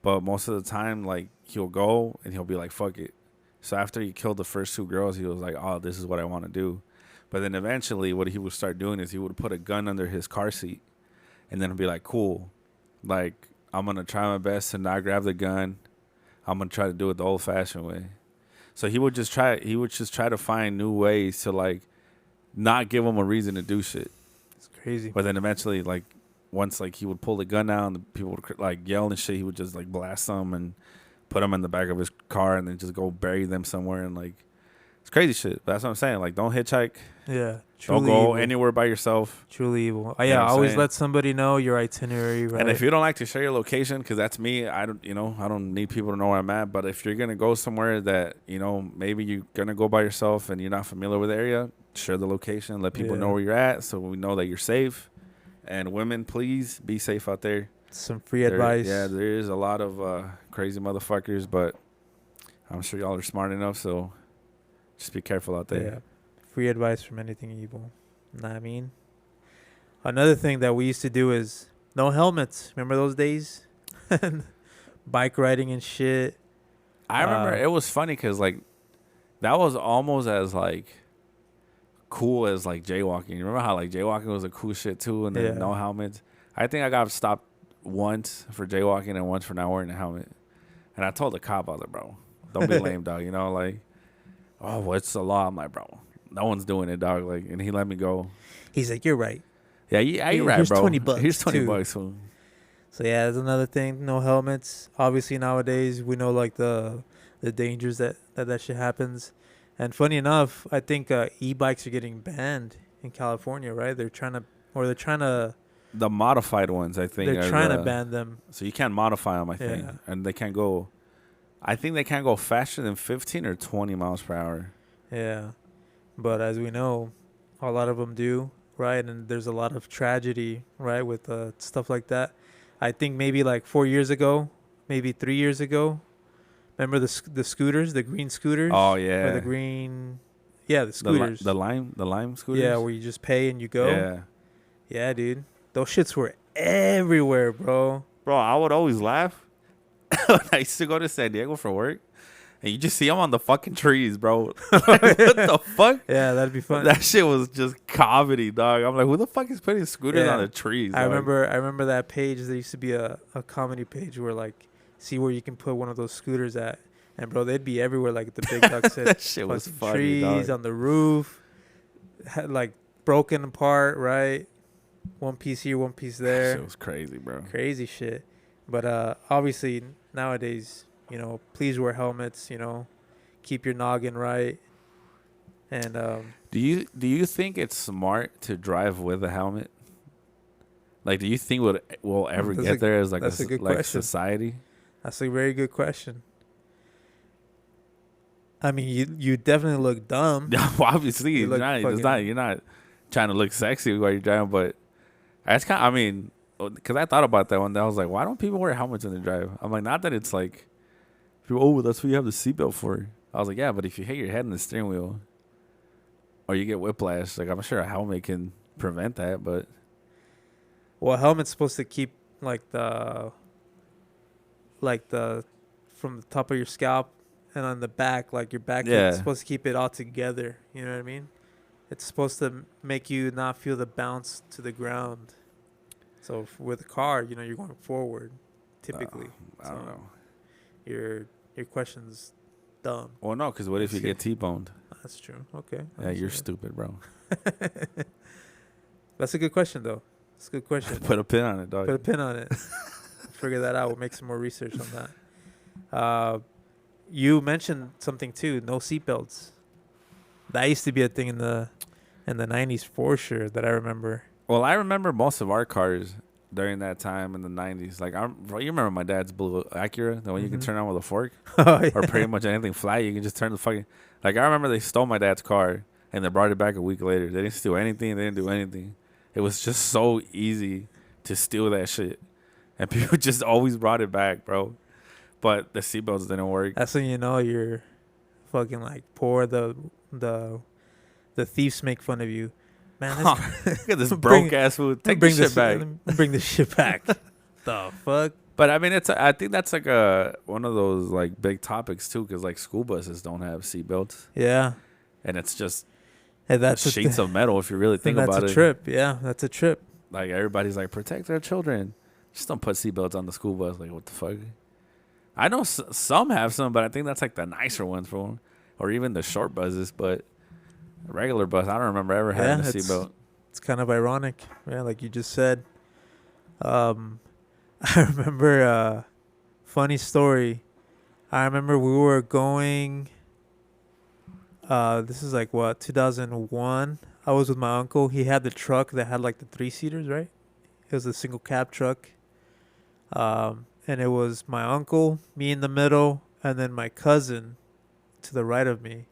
But most of the time, like, he'll go and he'll be like, fuck it. So after he killed the first 2 girls, he was like, oh, this is what I want to do. But then eventually what he would start doing is he would put a gun under his car seat. And then he'll be like, cool, like, I'm going to try my best to not grab the gun. I'm going to try to do it the old-fashioned way. So he would just try to find new ways to, like, not give him a reason to do shit. It's crazy. But then eventually, like, once, like, he would pull the gun out and the people would, like, yell and shit, he would just, like, blast them and put them in the back of his car and then just go bury them somewhere. And, like, it's crazy shit. But that's what I'm saying. Like, don't hitchhike. Yeah. Don't go anywhere by yourself. Truly evil. Yeah, always let somebody know your itinerary, right? And if you don't like to share your location, because that's me, I don't need people to know where I'm at. But if you're gonna go somewhere that maybe you're gonna go by yourself and you're not familiar with the area, share the location. Let people know where you're at, so we know that you're safe. And women, please be safe out there. Some free advice. Yeah, there is a lot of crazy motherfuckers, but I'm sure y'all are smart enough, so just be careful out there. Yeah. Free advice from anything evil. Know what I mean? Another thing that we used to do is no helmets. Remember those days? Bike riding and shit. I remember it was funny because, like, that was almost as, like, cool as, like, jaywalking. You remember how, like, jaywalking was a cool shit, too, and then no helmets? I think I got stopped once for jaywalking and once for not wearing a helmet. And I told the cop, I was like, bro, don't be lame, dog. Like, oh, what's the law? I'm like, bro, no one's doing it, dog. Like, and he let me go. He's like, you're right. Yeah, you're right, here's bro. $20 Here's $20 too. bucks. Fool. So yeah, that's another thing. No helmets. Obviously nowadays we know like the dangers that shit happens. And funny enough, I think e-bikes are getting banned in California, right? They're trying to The modified ones, I think. they're trying to ban them. So you can't modify them, I think, Yeah. and they can't go. I think they can't go faster than 15 or 20 miles per hour. Yeah. But as we know, a lot of them do, right? And there's a lot of tragedy, right, with stuff like that. I think maybe like 4 years ago, maybe 3 years ago. Remember the scooters, the green scooters? Oh Or yeah, the green, the scooters. the lime scooters. Yeah, where you just pay and you go. Yeah, Yeah, dude. Those shits were everywhere, bro. bro, I would always laugh when I used to go to San Diego for work, and you just see them on the fucking trees, bro. Like, what the fuck? Yeah, that'd be fun. That shit was just comedy, dog. I'm like, who the fuck is putting scooters Yeah. on the trees? I dog? remember that page. There used to be a comedy page where like see where you can put one of those scooters at, and bro, they'd be everywhere. Like the big duck said, that shit was fucking funny, trees dog. on the roof, had like broken apart, right? One piece here, one piece That there. shit was crazy, bro. Crazy shit. But obviously nowadays, please wear helmets. Keep your noggin right. And Do you think it's smart to drive with a helmet? Like, do you think we'll ever That's get there as like that's a good like question. society? that's a very good question. I mean, you definitely look dumb. Well, obviously, You look you're not trying to look sexy while you're driving, but that's kind. I mean, because I thought about that one day. I was like, why don't people wear helmets when they drive? I'm like, not that it's like, that's what you have the seatbelt for. I was like, yeah, but if you hit your head in the steering wheel, or you get whiplash, like I'm sure a helmet can prevent that, but Well, a helmet's supposed to keep like the from the top of your scalp and on the back, like your back. Yeah. It's supposed to keep it all together. You know what I mean? It's supposed to make you not feel the bounce to the ground. So with a car, you're going forward, typically. I don't So know. Your question's dumb. Well, no, because what if you get T-boned? That's true. Okay. Yeah, you're That's stupid, bro. That's a good question, though. It's a good question. Put a pin on it, dog. Put a pin on it. Figure that out. We'll make some more research on that. You mentioned something too. No seatbelts. That used to be a thing in the 90s for sure. That I remember. Well, I remember most of our cars during that time in the 90s. Like, you remember my dad's blue Acura, the one you can Mhm. turn on with a fork? Oh, yeah. Or pretty much anything flat, you can just turn the fucking... Like, I remember they stole my dad's car, and they brought it back a week later. They didn't steal anything. They didn't do anything. It was just so easy to steal that shit. And people just always brought it back, bro. But the seatbelts didn't work. That's when you know you're fucking like poor. The thieves make fun of you. Man, Look at this Bring- broke-ass food. Take bring this shit back. Bring this shit back. The fuck? But I mean, I think that's like one of those like big topics too, because like school buses don't have seatbelts, Yeah. and it's just Hey, that's sheets of metal. If you really think that's about a it, trip. Yeah, that's a trip. like everybody's like protect their children, just don't put seatbelts on the school bus. Like what the fuck? I know some have some, but I think that's like the nicer ones for them, or even the short buses. But a regular bus, I don't remember ever having a seatbelt. It's kind of ironic. Yeah, like you just said. I remember funny story. I remember we were going this is like what, 2001. I was with my uncle. He had the truck that had like the 3-seaters, right? It was a single cab truck. And it was my uncle, me in the middle, and then my cousin to the right of me.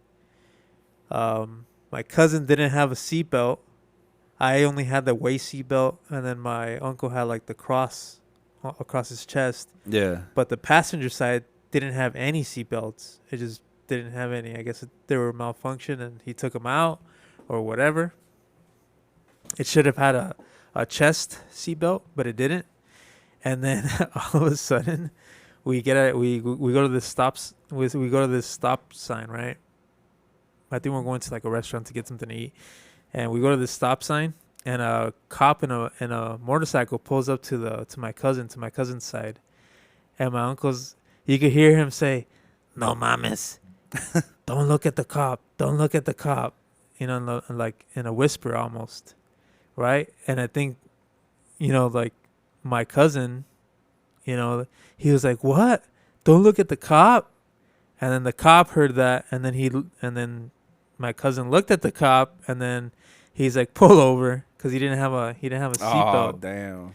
My cousin didn't have a seatbelt. I only had the waist seatbelt, and then my uncle had like the cross across his chest. Yeah, But the passenger side didn't have any seatbelts. It just didn't have any. I guess they were malfunctioned, and he took them out or whatever. It should have had a chest seatbelt, but it didn't. And then all of a sudden, we go to this stops. We go to this stop sign, right? I think we're going to like a restaurant to get something to eat, and we go to this stop sign, and a cop in a motorcycle pulls up to my cousin's side, and my uncle's. You could hear him say, "No mames, don't look at the cop, don't look at the cop." like in a whisper almost, right? And I think, like my cousin, he was like, "What? Don't look at the cop." And then the cop heard that, and then my cousin looked at the cop, and then he's like, "Pull over," because he didn't have a seatbelt. Oh, damn.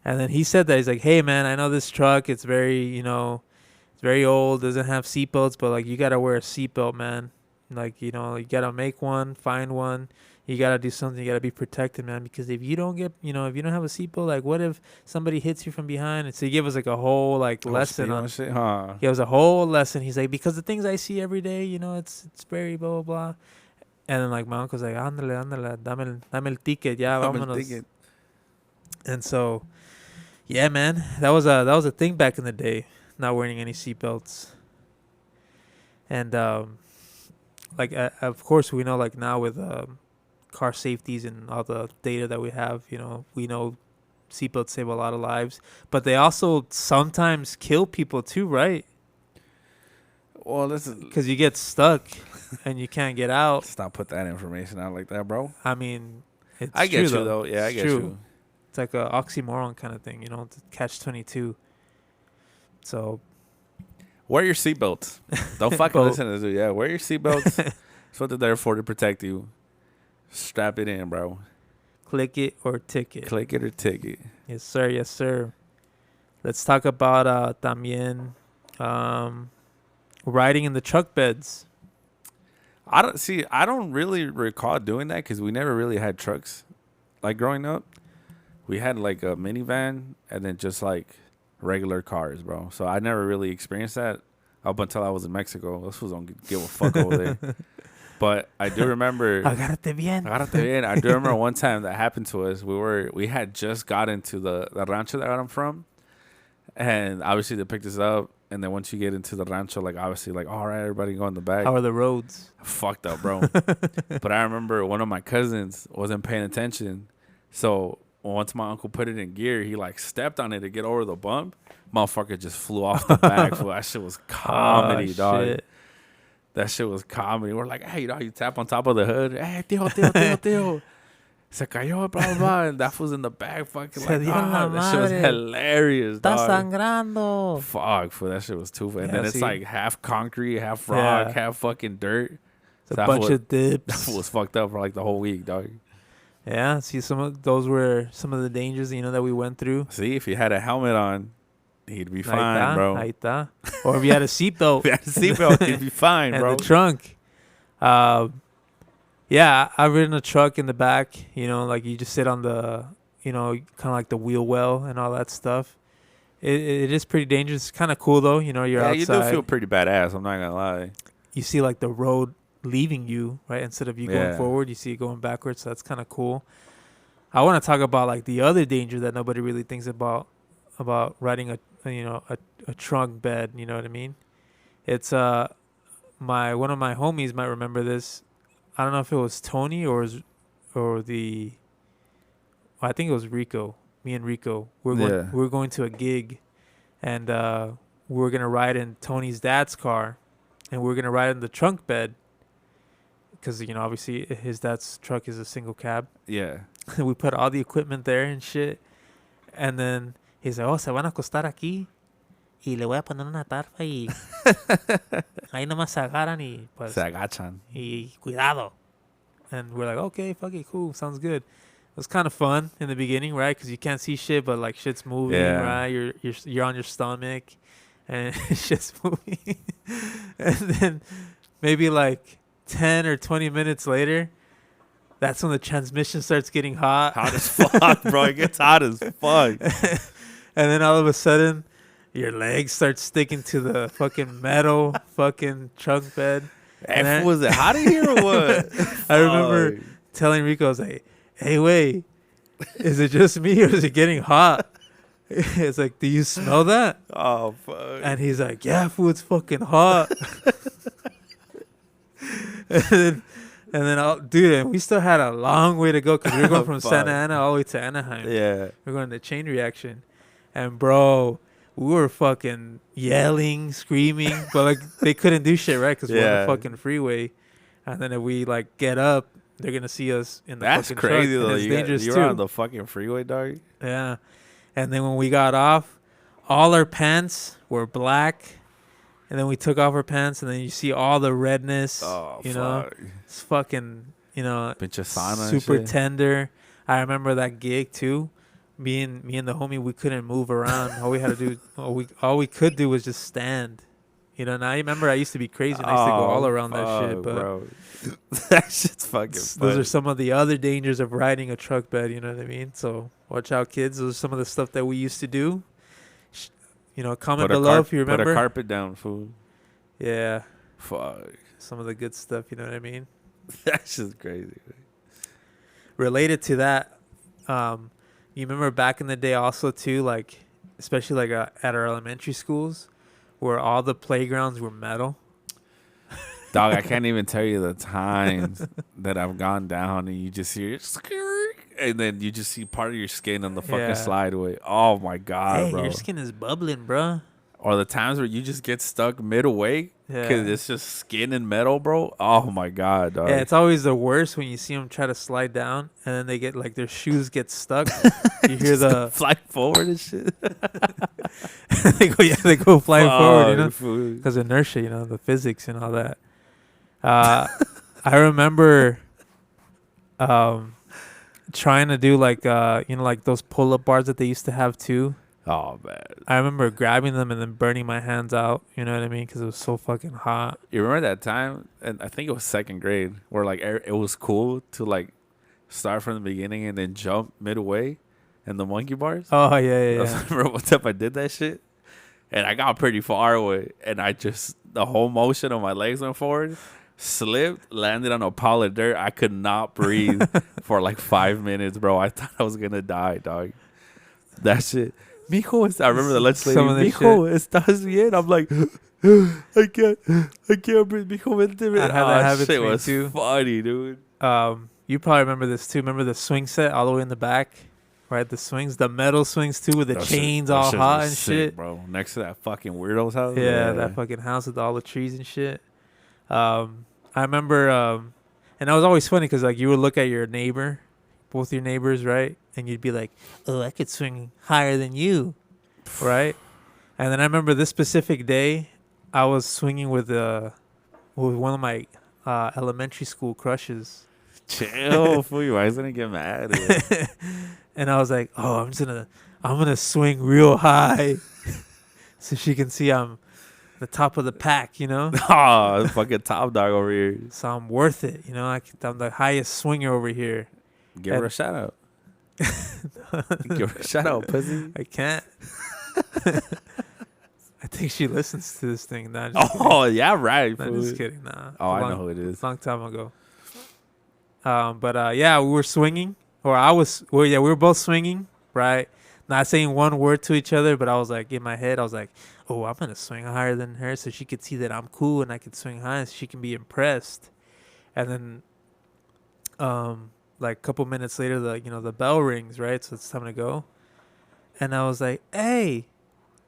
And then he said that he's like, "Hey man, I know this truck. It's very it's very old. Doesn't have seatbelts, but like you gotta wear a seatbelt, man. Like you gotta make one, find one. You gotta do something. You gotta be protected, man. Because if you don't get, if you don't have a seatbelt, like what if somebody hits you from behind?" And so he gave us like a whole like lesson on shit, huh? He was a whole lesson. He's like, because the things I see every day, it's very blah blah blah. And then like my uncle's like, ándale, dame el ticket, ya, vámonos. And so, yeah, man, that was a thing back in the day, not wearing any seatbelts. And like of course we know like now with car safeties and all the data that we have, we know seatbelts save a lot of lives, but they also sometimes kill people too, right? Well, this is because you get stuck and you can't get out. Let's not put that information out like that, bro. I mean, it's I get true, you though. Yeah, I get true. you. It's like a oxymoron kind of thing, catch-22. So wear your seatbelts. Don't fucking listen to this dude. Yeah, wear your seatbelts. That's what they're there for, to protect you. Strap it in, bro. Click it or ticket. Click it or ticket. Yes, sir. Yes, sir. Let's talk about también riding in the truck beds. I don't really recall doing that because we never really had trucks. Like growing up, we had like a minivan and then just like regular cars, bro. So I never really experienced that up until I was in Mexico. Those fools don't give a fuck over there. But I do remember. Agárrate bien. I do remember one time that happened to us. We had just gotten to the rancho that I'm from, and obviously they picked us up. And then once you get into the rancho, like obviously, like all right, everybody go in the back. How are the roads? Fucked up, bro. But I remember one of my cousins wasn't paying attention, so once my uncle put it in gear, he like stepped on it to get over the bump. Motherfucker just flew off the back. So that shit was comedy, dog. Shit. That shit was comedy. We're like, hey, you tap on top of the hood. Hey, tío. Se cayó, blah, blah, blah. And that was in the back, fucking like, that shit was hilarious, dog. Está sangrando. Fuck, for that shit was too funny. And then it's see? like half concrete, half rock, half fucking dirt. It's a bunch of dips. That was fucked up for like the whole week, dog. Yeah, see, some of those were some of the dangers, that we went through. See, if he had a helmet on, he'd be fine, bro. Ahí está. Or if you had a seatbelt. If he had a seatbelt, he'd be fine, and bro. the trunk. Yeah, I've ridden a truck in the back, like you just sit on the, kind of like the wheel well and all that stuff. It is pretty dangerous. It's kind of cool, though. You're outside. You do feel pretty badass. I'm not going to lie. You see, like, the road leaving you, right? Instead of you going forward, you see it going backwards. So that's kind of cool. I want to talk about, like, the other danger that nobody really thinks about riding a trunk bed. You know what I mean? It's one of my homies might remember this. I don't know if it was Tony I think it was Rico. Me and Rico. We're going to a gig, and we're gonna ride in Tony's dad's car, and we're gonna ride in the trunk bed, because obviously his dad's truck is a single cab. Yeah. We put all the equipment there and shit, and then he's like, "Oh, se van a acostar aquí, y le voy a poner una tarpa y ahí nomás se agarran y pues se agachan y cuidado." And we're like, okay, fuck it, cool, sounds good. It was kind of fun in the beginning, right? Because you can't see shit, but like shit's moving, right? You're on your stomach, and shit's moving. And then maybe like 10 or 20 minutes later, that's when the transmission starts getting hot. Hot as fuck, bro. It gets hot as fuck. And then all of a sudden, your legs start sticking to the fucking metal fucking trunk bed. And was it hot in here or what? I remember telling Rico, I was like, hey, wait, is it just me or is it getting hot? It's like, do you smell that? Oh, fuck. And he's like, yeah, fool, it's fucking hot. and then dude, we still had a long way to go because we were going from Santa Ana all the way to Anaheim. Yeah. We're going to Chain Reaction. And, bro, we were fucking yelling, screaming, but like they couldn't do shit, right? Because we're on the fucking freeway. And then if we like get up they're gonna see us in the That's fucking crazy truck. though. And it's dangerous You're too. on the fucking freeway, dog. Yeah. And then when we got off, all our pants were black. And then we took off our pants, and then you see all the redness. Oh, you know, fuck. it's fucking, you know, Pinch of sauna and super shit. tender. I remember that gig too. Me and the homie, we couldn't move around. All we had to do, all we could do was just stand. You know, and I remember I used to be crazy, and I used to go all around that shit. But bro. That shit's fucking funny. those are some of the other dangers of riding a truck bed. You know what I mean? So watch out, kids. Those are some of the stuff that we used to do. You know, comment below if you remember. Put a carpet down, fool. Yeah. Fuck. Some of the good stuff, you know what I mean? That's just crazy. Related to that, you remember back in the day also too, like, especially like at our elementary schools, where all the playgrounds were metal. Dog, I can't even tell you the times that I've gone down and you just hear it, and then you just see part of your skin on the fucking slideway. Oh my god, Hey, bro! your skin is bubbling, bro. Or the times where you just get stuck midway because Yeah. it's just skin and metal, bro. Oh my god, dog. Yeah, it's always the worst when you see them try to slide down and then they get like their shoes get stuck. You hear the fly forward and shit. they go flying forward, you know, Food. because inertia, you know, the physics and all that. I remember trying to do like you know, like those pull-up bars that they used to have too. Oh man, I remember grabbing them and then burning my hands out. You know what I mean? Because it was so fucking hot. you remember that time? And I think it was second grade where like it was cool to like start from the beginning and then jump midway, in the monkey bars. Oh yeah, yeah, I yeah. remember one time I did that shit, and I got pretty far away, and I just the whole motion of my legs went forward, slipped, landed on a pile of dirt. I could not breathe for like 5 minutes, bro. I thought I was gonna die, dog. That shit. Mijo, I remember the lunch lady. Mijo, estás bien? I'm like, I can't breathe. Mijo, vente. I had that habit shit to me was too. funny, dude. You probably remember this too. Remember the swing set all the way in the back, right? The swings, the metal swings too, with the chains all hot and shit, bro. Next to that fucking weirdo's house. Yeah, that fucking house with all the trees and shit. I remember, and that was always funny because like you would look at your neighbor, both your neighbors, right? And you'd be like, "Oh, I could swing higher than you," right? And then I remember this specific day, I was swinging with one of my elementary school crushes. Chill, fool. Why isn't he get mad? And I was like, "Oh, I'm gonna swing real high, so she can see I'm the top of the pack, you know." Oh, fucking top dog over here. So I'm worth it, you know. I'm the highest swinger over here. Give her a shout out. Give her a shout out, pussy. I can't. I think she listens to this thing. Nah, Oh, yeah, right. I'm just kidding. Nah. Oh, I know who it is. Long time ago. But yeah, we were swinging, or I was. Well, yeah, we were both swinging, right? Not saying one word to each other, but I was like in my head, I was like, "Oh, I'm gonna swing higher than her, so she could see that I'm cool and I can swing high, so she can be impressed." And then, like a couple minutes later, the bell rings, right? So it's time to go. And I was like, "Hey,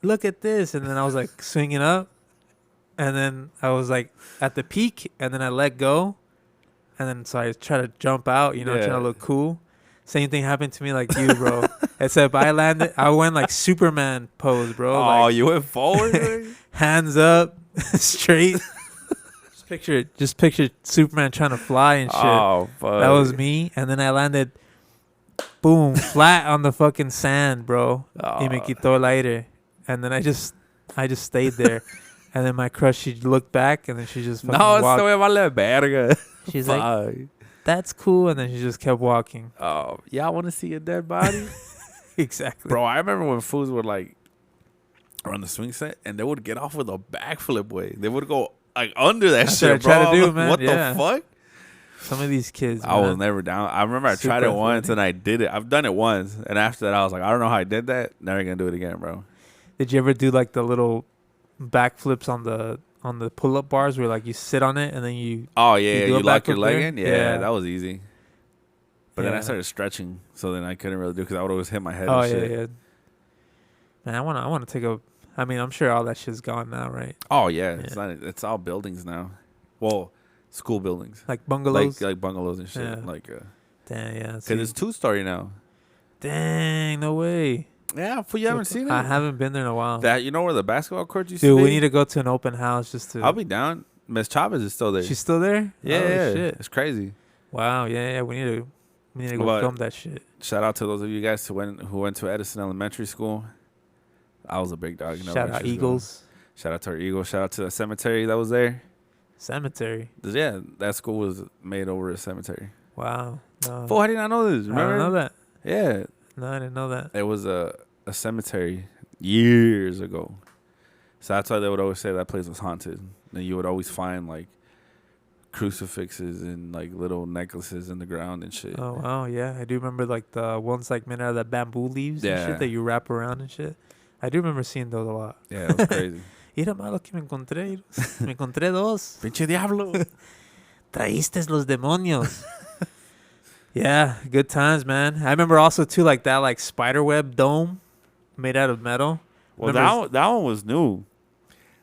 look at this!" And then I was like swinging up, and then I was like at the peak, and then I let go. And then so I try to jump out, trying to look cool. Same thing happened to me like you, bro. Except I went like Superman pose, bro. Oh, like, you went forward? hands up, straight. Just picture Superman trying to fly and shit. Oh, fuck. That was me. And then I landed, boom, flat on the fucking sand, bro. Y me quitó el aire. And then I just stayed there. And then my crush, she looked back, and then she just fucking walked. No, esto me vale verga. She's like, "That's cool," and then she just kept walking. Oh, yeah, I want to see a dead body. Exactly. Bro, I remember when fools were like on the swing set, and they would get off with a backflip way. They would go like under that That's shit, what I bro. try to do, Like, man. what Yeah. the fuck? Some of these kids, I was man. never down. I remember I tried Super it once, athletic. and I did it. I've done it once, and after that, I was like, I don't know how I did that. Never gonna do it again, bro. Did you ever do like the little backflips on the pull-up bars where like you sit on it and then you? Oh yeah, do a you lock your backflip leg there? in. Yeah, Yeah. that was easy. But then I Yeah. started stretching, so then I couldn't really do because I would always hit my head. Oh and yeah, shit. yeah. Man, I want to take a. I mean, I'm sure all that shit's gone now, right? Oh yeah, Yeah. It's all buildings now. Well, school buildings, Like bungalows. like bungalows and shit. Yeah. Like, Damn, yeah. because it's 2-story now. Dang, no way. Yeah, fool, you haven't seen it. I haven't been there in a while. That you know where the basketball court used Dude, to be? we need to go to an open house just to. I'll be down. Miss Chavez is still there. She's still there? yeah, Oh, yeah. shit. It's crazy. Wow, yeah. We need to go But- film that shit. Shout out to those of you guys who went to Edison Elementary School. I was a big dog. In Shout out elementary school. Eagles. Shout out to our Eagles. Shout out to the cemetery that was there. Cemetery. Yeah, that school was made over a cemetery. Wow. No. Fool, how did I know this? I Remember? don't know that. Yeah, No, I didn't know that. it was a cemetery years ago. So that's why they would always say that place was haunted. And you would always find like crucifixes and like little necklaces in the ground and shit. Oh, wow. Yeah. I do remember like the ones like made out of the bamboo leaves and Yeah. shit that you wrap around and shit. I do remember seeing those a lot. Yeah, it was crazy. Mira, malo que me encontré. Me encontré dos. Pinche diablo. Traíste los demonios. Yeah, good times, man. I remember also too like that like spiderweb dome made out of metal. Well, that one was new.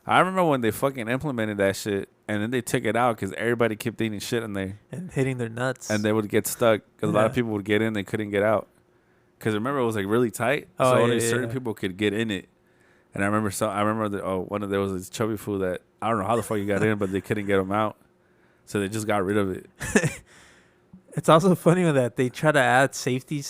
I remember when they fucking implemented that shit, and then they took it out because everybody kept eating shit in there, And hitting their nuts. and they would get stuck because a lot of Yeah. people would get in, they couldn't get out. Because remember, it was like really tight, Oh, so yeah, only yeah, certain yeah. people could get in it. And I remember there was this chubby fool that I don't know how the fuck he got in, but they couldn't get him out, so they just got rid of it. It's also funny with that they try to add safety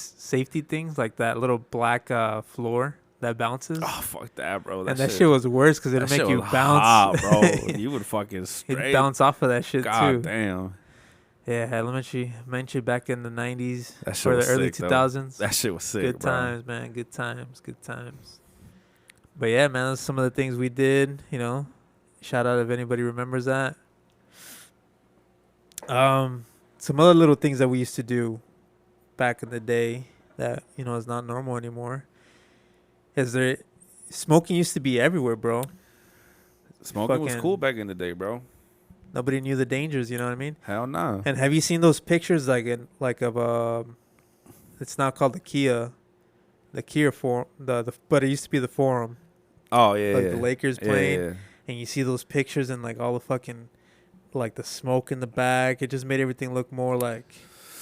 things like that little black floor that bounces. Oh fuck that, bro! and that shit was worse because it'll that make shit you was bounce. hot, bro. You would fucking straight You'd bounce off of that shit God too. damn, Yeah, elementary back in the 90s that shit or was the early sick, though. 2000s. That shit was sick, Good bro. times, man. Good times. Good times. But yeah, man, that's some of the things we did. You know, shout out if anybody remembers that. Some other little things that we used to do back in the day that is not normal anymore. Smoking used to be everywhere, bro. Smoking was Fucking- cool back in the day, bro. Nobody knew the dangers. You know what I mean? Hell no. And have you seen those pictures of it's now called the Kia Forum, but it used to be the Forum, Oh yeah, like yeah. the Lakers Yeah, playing, yeah. and you see those pictures and like all the fucking, like the smoke in the back. It just made everything look more like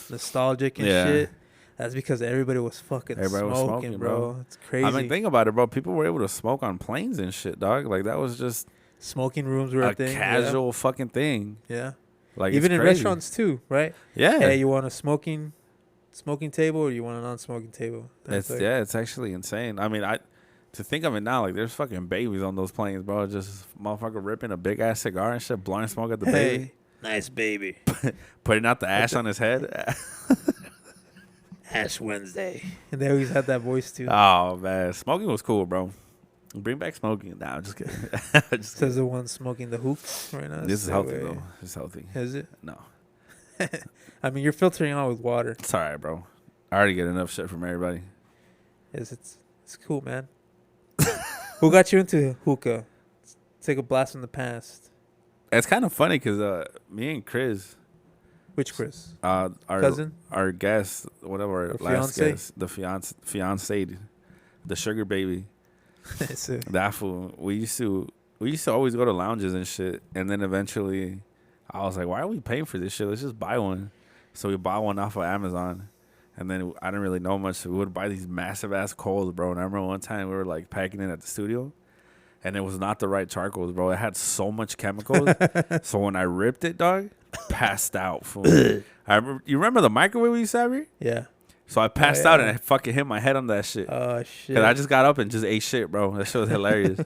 nostalgic and Yeah. shit. That's because everybody was fucking Everybody was smoking, smoking, bro. bro. It's crazy. I mean, think about it, bro. People were able to smoke on planes and shit, dog. Like that was just Smoking rooms were a a thing. casual fucking thing. Yeah. Like Even it's in crazy. restaurants too, right? Yeah. Hey, you want a smoking table or you want a non-smoking table? It's actually insane. I mean, to think of it now, like there's fucking babies on those planes, bro. Just motherfucker ripping a big ass cigar and shit, blowing smoke at the baby, Hey, nice baby. putting out the ash on his head. Ash Wednesday. And they always had that voice too. Oh man, smoking was cool, bro. Bring back smoking. Nah, I'm just kidding. Just Says kidding. the one smoking the hoops right now. This is Stay healthy away. though. It's healthy. Is it? No, I mean, you're filtering out with water. it's all right, bro. I already get enough shit from everybody. It's cool, man. Who got you into hookah? Take a blast from the past. It's kind of funny because me and Chris, Which Chris? our Cousin? our guest, whatever, our Or last fiancé? guest, the fiance, the sugar baby. It's a- That fool. We used to always go to lounges and shit, and then eventually, I was like, "Why are we paying for this shit? Let's just buy one." So we bought one off of Amazon, and then I didn't really know much, so we would buy these massive ass coals, bro. And I remember one time we were like packing it at the studio, and it was not the right charcoals, bro. It had so much chemicals, so when I ripped it, dog, passed out. Fool. You remember the microwave we used to have here? yeah. So I passed out yeah. and I fucking hit my head on that shit. Oh shit. Cause I just got up and just ate shit, bro. That shit was hilarious.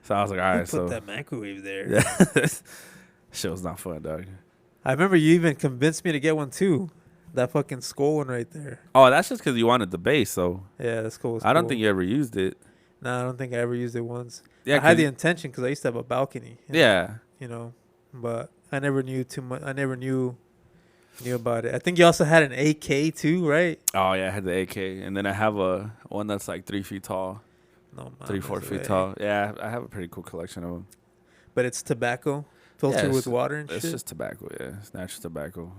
So I was like, all Who right, put so that microwave there. yeah, shit was not fun, dog. I remember you even convinced me to get one too. That fucking skull one right there. Oh, that's just because you wanted the base, so Yeah, that skull was I don't cool. think you ever used it. No, I don't think I ever used it once. Yeah, I had 'cause- the intention because I used to have a balcony. yeah. But I never knew too much. I never knew about it. I think you also had an AK too, right? Oh yeah, I had the AK, and then I have one that's like 3 feet tall, No, 3-4 feet tall. Yeah, I have a pretty cool collection of them. But it's tobacco filtered Yeah, with water and It's shit. just tobacco. Yeah, it's natural tobacco.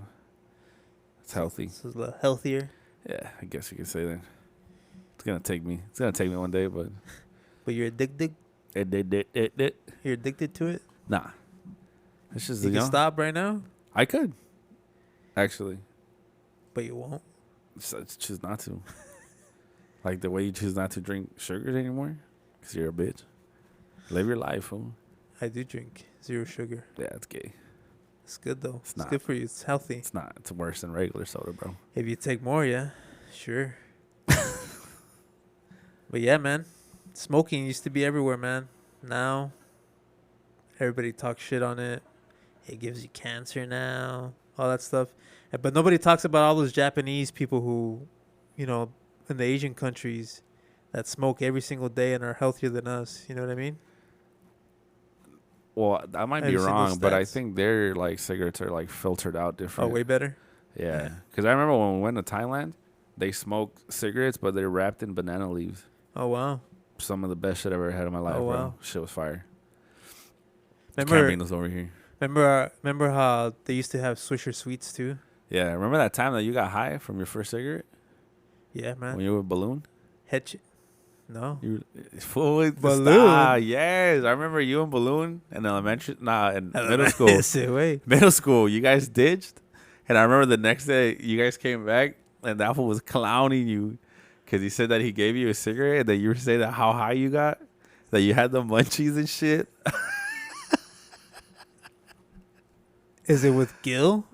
It's healthy. This is a little healthier. Yeah, I guess you could say that. It's gonna take me one day, but But you're addicted. it. You're addicted to it. Nah. It's just You can stop right now, I could, actually. but you won't. So it's choose not to. Like the way you choose not to drink sugars anymore, because you're a bitch. Live your life, fool. I do drink 0 sugar. Yeah, it's gay. It's good though. It's not. good for you. It's healthy. It's not. It's worse than regular soda, bro. If you take more, yeah, sure. But yeah, man, smoking used to be everywhere, man. Now, everybody talks shit on it. It gives you cancer now, all that stuff. But nobody talks about all those Japanese people who, you know, in the Asian countries that smoke every single day and are healthier than us. You know what I mean? Well, I might Have be you seen wrong, those but I stats? think their like cigarettes are like filtered out Oh, different. way better. Yeah, because I remember when we went to Thailand, they smoked cigarettes, but they're wrapped in banana leaves. Oh, wow. Some of the best shit I ever had in my life, Oh, bro. wow. Shit was fire. Remember, Can't bring those over here. remember how they used to have Swisher Sweets too? Yeah, remember that time that you got high from your first cigarette Yeah, man. when you were a balloon? No. You fool, Balloon? yes, I remember you and balloon in in middle school. Say, wait. Middle school, you guys ditched, and I remember the next day you guys came back, and that fool was clowning you because he said that he gave you a cigarette, and that you were saying that how high you got, that you had the munchies and shit. Is it with Gil?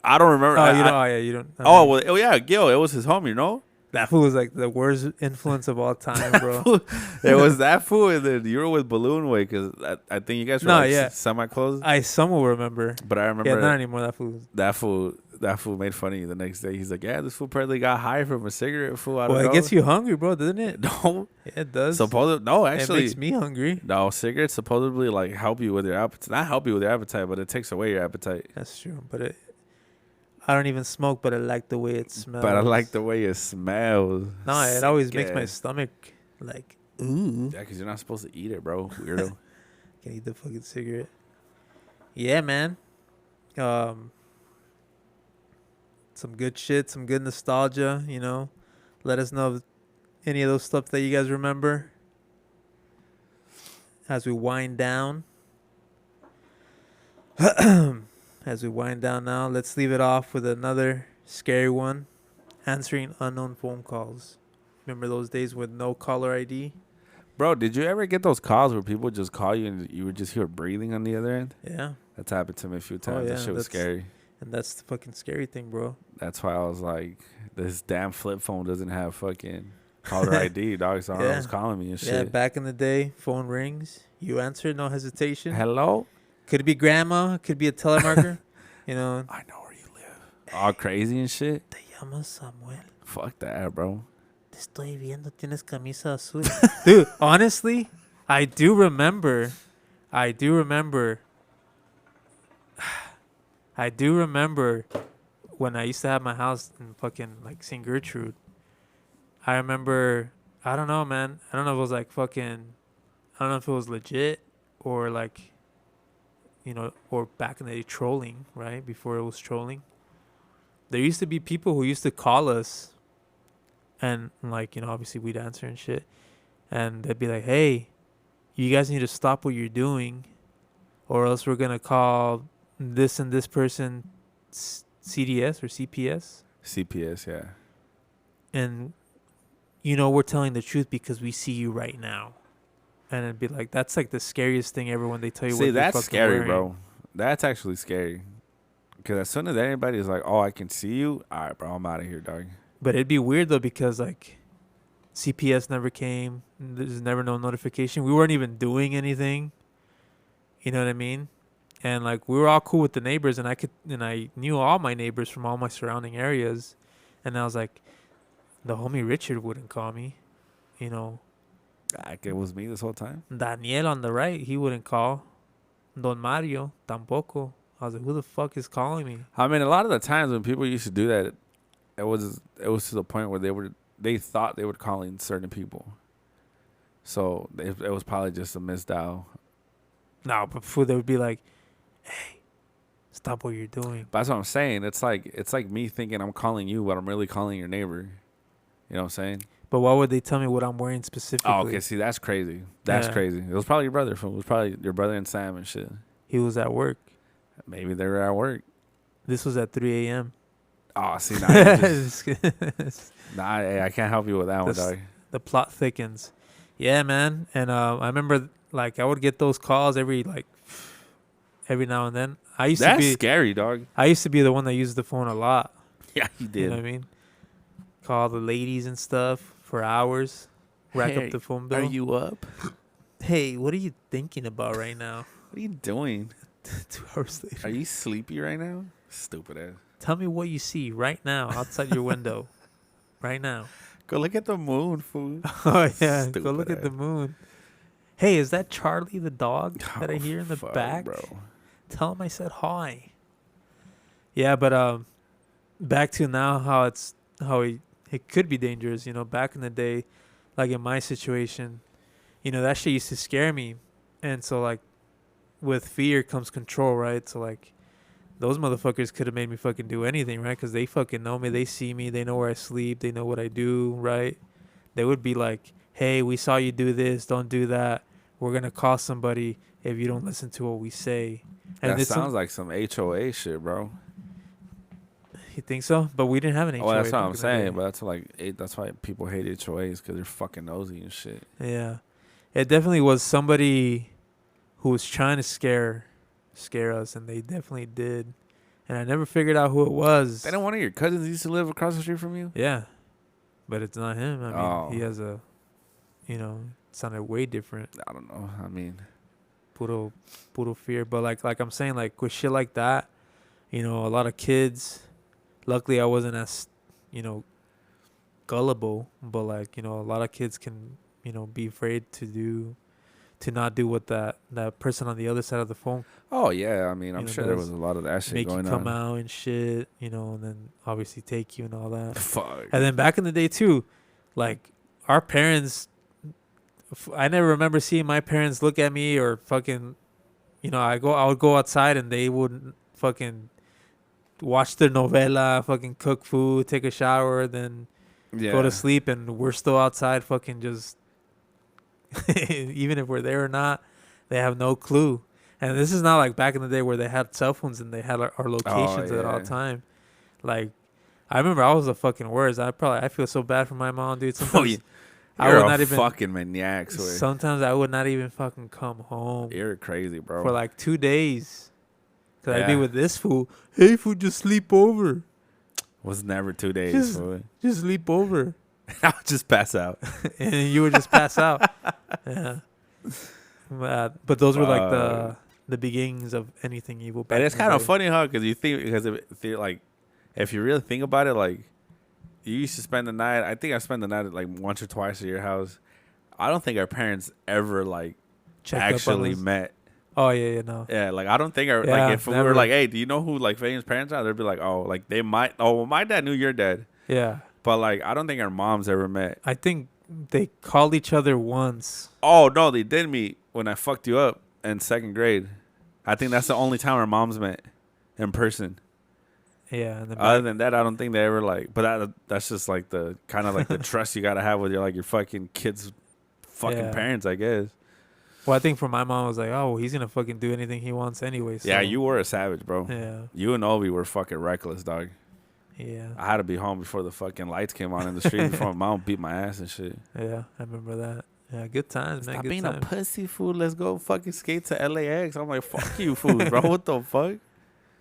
I don't remember. Oh, you don't. Oh, yeah, you don't. Oh, well, oh yeah, Gil. It was his homie, you know. That fool was like the worst influence of all time, bro. It was that fool, and then you were with Balloon Way because I think you guys were semi-close. I somewhat remember. But I remember Yeah, not anymore. That fool. That fool made fun of you the next day. He's like, yeah, this fool probably got high from a cigarette, fool. I don't Well, know. it gets you hungry, bro, doesn't it? No. Yeah, it does. No, actually. It makes me hungry. No, cigarettes supposedly like help you with your appetite. Not help you with your appetite, but it takes away your appetite. That's true. But I don't even smoke, but I like the way it smells. But I like the way it smells. No, it always makes my stomach like, ooh. Yeah, because you're not supposed to eat it, bro. Weirdo. Can eat the fucking cigarette. Yeah, man. Some good shit, some good nostalgia, you know. Let us know if any of those stuff that you guys remember as we wind down. As we wind down now, let's leave it off with another scary one. Answering unknown phone calls. Remember those days with no caller ID? Bro, did you ever get those calls where people just call you and you would just hear breathing on the other end? Yeah. That's happened to me a few times. yeah, That shit was scary. And that's the fucking scary thing, bro. That's why I was like, this damn flip phone doesn't have fucking caller ID, dog. So I was calling me and shit. Yeah, back in the day, phone rings. You answer, no hesitation. Hello? Could it be grandma? Could be a telemarketer. You know. I know where you live. All crazy and shit. Te llamo Samuel. Fuck that, bro. Te estoy viendo, tienes camisa azul. Dude, honestly, I do remember when I used to have my house in fucking like St. Gertrude. I remember, I don't know, man. I don't know if it was like fucking, I don't know if it was legit or like, you know, or back in the day trolling, right? Before it was trolling. There used to be people who used to call us and like, you know, obviously we'd answer and shit. And they'd be like, hey, you guys need to stop what you're doing or else we're going to call this and this person CDS or CPS. CPS, yeah. And, you know, we're telling the truth because we see you right now. And it'd be like, that's like the scariest thing ever when they tell you See, what they're that's fucking scary, wearing. bro. That's actually scary. Because as soon as anybody is like, oh, I can see you, all right, bro, I'm out of here, dog. But it'd be weird, though, because, like, CPS never came. There's never no notification. We weren't even doing anything. You know what I mean? And, like, we were all cool with the neighbors, and I knew all my neighbors from all my surrounding areas. And I was like, the homie Richard wouldn't call me, you know. Like it was me this whole time. Daniel on the right, he wouldn't call. Don Mario, tampoco. I was like, who the fuck is calling me? I mean, a lot of the times when people used to do that, it was to the point where they thought they were calling certain people. So it was probably just a misdial. No, but before they would be like, hey, stop what you're doing. But that's what I'm saying. It's like me thinking I'm calling you, but I'm really calling your neighbor. You know what I'm saying? But why would they tell me what I'm wearing specifically? Oh, okay. See, that's crazy. That's crazy. It was probably your brother. It was probably your brother and Sam and shit. He was at work. Maybe they were at work. This was at 3 a.m. Oh, see, now you just, Just nah, hey, I can't help you with that one, This- dog. the plot thickens. Yeah, man. And I remember like I would get those calls every now and then. That's scary, dog. I used to be the one that used the phone a lot. Yeah, you You did. know what I mean? Call the ladies and stuff for hours. Rack Hey, up the phone bill. Are you up? Hey, what are you thinking about right now? What are you doing? 2 hours later. Are you sleepy right now? Stupid ass. Tell me what you see right now outside your window. Right now. Go look at the moon, fool. Oh, yeah. Go Stupid look at ass. the moon. Hey, is that Charlie the dog that I hear in the fuck, back? bro. Tell him I said hi. Yeah, but back to now how it could be dangerous. You know, back in the day, like in my situation, you know, that shit used to scare me. And so, like, with fear comes control, right? So, like, those motherfuckers could have made me fucking do anything, right? Because they fucking know me. They see me. They know where I sleep. They know what I do, right? They would be like, hey, we saw you do this. Don't do that. We're going to call somebody if you don't listen to what we say. And That it's sounds like some HOA shit, bro. You think so? But we didn't have an HOA. Oh, that's what back I'm in the saying. day. But that's why people hate HOAs, because they're fucking nosy and shit. Yeah. It definitely was somebody who was trying to scare us, and they definitely did. And I never figured out who it was. Didn't one of your cousins used to live across the street from you? Yeah. But it's not him. I mean, he Oh. has a, you know, it sounded way different. I don't know. I mean, Puro fear. But like I'm saying, like with shit like that, you know, a lot of kids, luckily I wasn't as, you know, gullible, but like, you know, a lot of kids can, you know, be afraid to not do what that person on the other side of the phone oh yeah. I mean, I'm You know, sure there does was a lot of that shit make you going come on. out and shit, you know, and then obviously take you and all that. Fuck. And then back in the day too, like our parents, I never remember seeing my parents look at me or fucking, you know, I would go outside and they would fucking watch their novela, fucking cook food, take a shower, then Yeah. go to sleep, and we're still outside fucking just even if we're there or not, they have no clue. And this is not like back in the day where they had cell phones and they had our locations at all yeah. time. Like I remember I was the fucking worst. I feel so bad for my mom, dude. Sometimes you- I You're would a not even fucking maniac. Swear. sometimes I would not even fucking come home You're crazy, bro. for like 2 days. Cause I'd be Yeah. with this fool. Hey fool, just sleep over. Was never 2 days. Just- Boy. Just sleep over. I would just pass out. And you would just pass out. Yeah. But those were like the beginnings of anything evil. Back And it's in the kind of day. funny, huh? Because if you really think about it, like you used to spend the night. I think I spent the night like once or twice at your house. I don't think our parents ever like Checked up on actually us. met. Oh yeah, no. Yeah, like I don't think our Yeah, like if we never. were like, hey, do you know who like Fabian's parents are? They'd be like, oh, like they might. Oh, well, my dad knew your dad, Yeah. but like I don't think our moms ever met. I think they called each other once. Oh no, they did meet when I fucked you up in second grade. I think that's the only time our moms met in person. Yeah. And then Other than that, I don't think they ever like. But that's just like the kind of like the trust you gotta have with your fucking kids, fucking Yeah. parents, I guess. well, I think for my mom, I was like, oh, he's gonna fucking do anything he wants anyway. So, Yeah, you were a savage, bro. Yeah. You and Obi were fucking reckless, dog. Yeah. I had to be home before the fucking lights came on in the street before my mom beat my ass and shit. Yeah. I remember that. Yeah. Good times, man. Stop Good being times. a pussy, fool. Let's go fucking skate to LAX. I'm like, fuck you, fool, bro. What the fuck?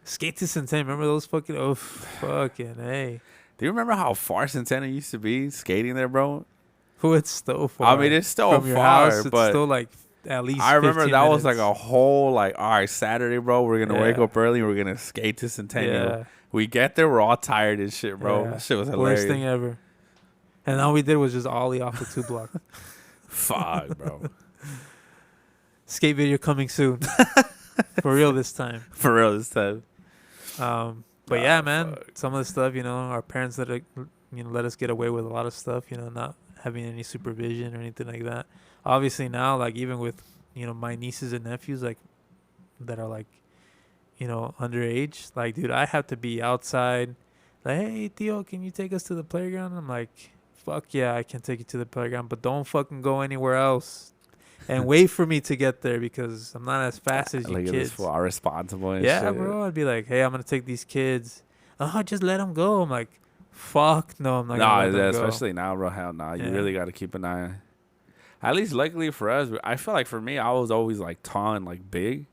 Skate to Centennial. Remember those fucking? Oh, fucking hey. Do you remember how far Centennial used to be skating there, bro? Who it's still far. I mean, it's still from your far, house. It's but still like at least. I remember 15 that was like minutes. a whole like, all right, Saturday, bro. We're gonna wake Yeah. up early. We're gonna skate to Centennial. Yeah. We get there, we're all tired and shit, bro. Yeah. That shit was hilarious. Worst thing ever. And all we did was just ollie off the 2 block. Fuck, bro. Skate video coming soon. For real this time. For real this time. But yeah, man, fuck. some of the stuff, you know, our parents let us get away with a lot of stuff, you know, not having any supervision or anything like that. Obviously now, like even with, you know, my nieces and nephews, like that are like, you know, underage, like, dude, I have to be outside. Like, hey, Theo, can you take us to the playground? I'm like, fuck yeah, I can take you to the playground, but don't fucking go anywhere else. and wait for me to get there because I'm not as fast as you Like, this kids. fool are responsible and Yeah, shit. bro. I'd be like, hey, I'm gonna take these kids. Oh, just let them go. I'm like, fuck no, I'm not No, gonna let them go. especially now, bro. Hell no. You Yeah. really got to keep an eye. At least, luckily for us, I feel like for me, I was always like tall and like big.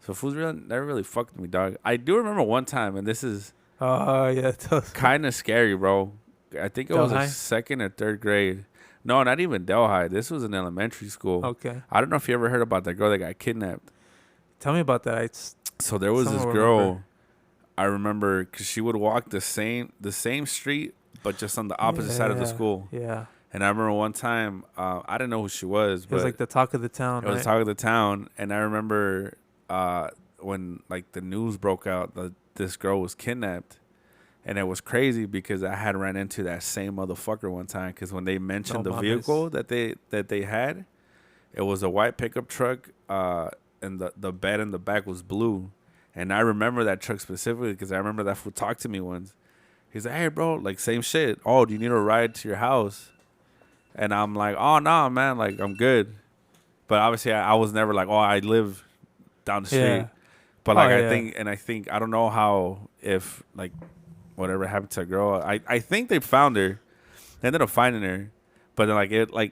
So fools really never really fucked with me, dog. I do remember one time, and this is Oh yeah, kind of scary, bro. I think it was Delhi? a second or third grade. No, not even Delhi. This was in elementary school. okay. I don't know if you ever heard about that girl that got kidnapped. Tell me about that. So there was this Someone girl. remember. I remember because she would walk the same street, but just on the opposite side of the school. Yeah, And I remember one time, I didn't know who she was, it but was like the talk of the town. it was right? talk of the town. And I remember when like the news broke out that this girl was kidnapped, and it was crazy because I had ran into that same motherfucker one time. Because when they mentioned No the mames. vehicle that they had, it was a white pickup truck, and the bed in the back was blue. And I remember that truck specifically because I remember that fool talked to me once. He's like, hey, bro, like, same shit. Oh, do you need a ride to your house? And I'm like, oh, no, man, like, I'm good. But obviously, I was never like, oh, I live down the street. Yeah. But, like, Oh, I yeah. think, I don't know how, if, like, whatever happened to a girl. I think they found her. They ended up finding her. But then,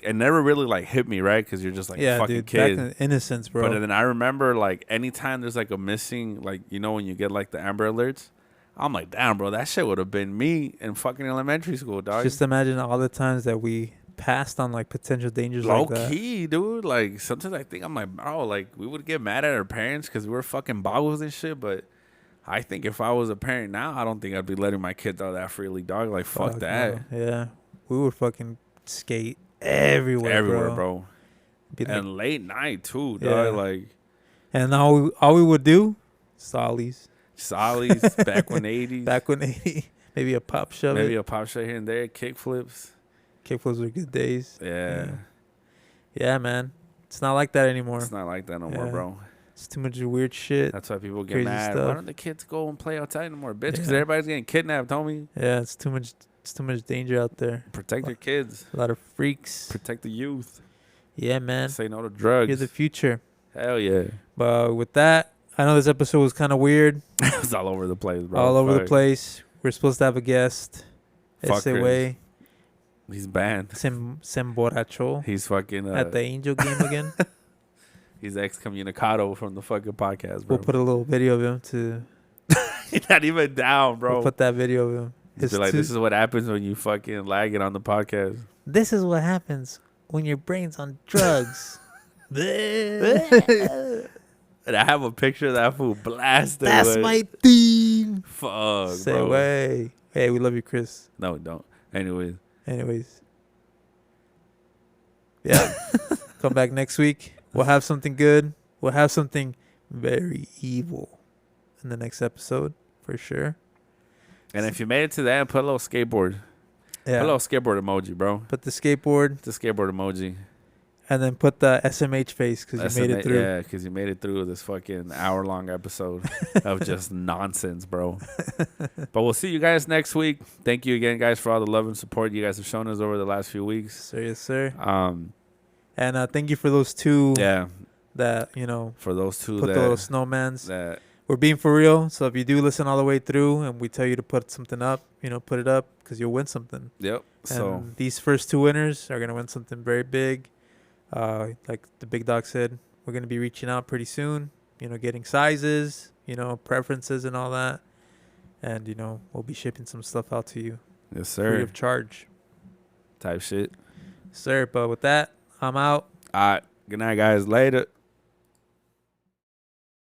it never really, like, hit me, right? Because you're just, like, Yeah, a fucking dude. kid. Back in innocence, bro. But then I remember, like, anytime there's, like, a missing, like, you know, when you get, like, the Amber Alerts, I'm like, damn, bro, that shit would have been me in fucking elementary school, dog. Just imagine all the times that we passed on like potential dangers Low like that. key, dude. Like, sometimes I think I'm like, bro, like, we would get mad at our parents because we were fucking boggles and shit. But I think if I was a parent now, I don't think I'd be letting my kids out that freely, dog. Like, fuck that. No. Yeah, we would fucking skate everywhere, bro. Be like- And late night, too, dog. Yeah. Like, and all we would do, Sollies. Sollies, back when 80s. Back when 80, maybe a pop shove. Maybe a pop shot here and there, kick flips. Kickflips were good days. Yeah. Yeah, man. It's not like that anymore. It's not like that no more, Yeah. bro. It's too much weird shit. That's why people get Crazy mad. stuff. Why don't the kids go and play outside anymore, bitch? Because Yeah. everybody's getting kidnapped, homie. Yeah, it's too much. It's too much danger out there. Protect your kids. A lot of freaks. Protect the youth. Yeah, man. Say no to drugs. You're the future. Hell yeah. But with that, I know this episode was kind of weird. It's all over the place, bro. All over the Fuck. place. We're supposed to have a guest. Fuckers. Ese way. He's banned. Se emborrachó He's fucking. at the Angel game again. He's excommunicado from the fucking podcast, bro. We'll put a little video of him to. He's not even down, bro. We'll put that video of him. He's be like, this is what happens when you fucking lag it on the podcast. This is what happens when your brain's on drugs. And I have a picture of that fool blasted. That's with- my theme. Fuck, Say bro. way. Hey, we love you, Chris. No, don't. Anyways. Anyways. Yeah. Come back next week. We'll have something good. We'll have something very evil in the next episode for sure. And if you made it to that, put a little skateboard. Put a Yeah. little skateboard emoji, bro. Put the skateboard The skateboard emoji. and then put the SMH face because you made it through. Yeah, because you made it through this fucking hour-long episode of just nonsense, bro. But we'll see you guys next week. Thank you again, guys, for all the love and support you guys have shown us over the last few weeks. Sir, yes, sir. Um, And thank you for those two yeah, that, for those two put the little snowmans. that We're being for real. So if you do listen all the way through and we tell you to put something up, put it up because you'll win something. yep. So And these first two winners are going to win something very big. Like the big dog said, we're going to be reaching out pretty soon, getting sizes, preferences and all that. And, we'll be shipping some stuff out to you yes, free sir. of charge. Type shit. Sir, but with that, I'm out. All right. Good night, guys. Later.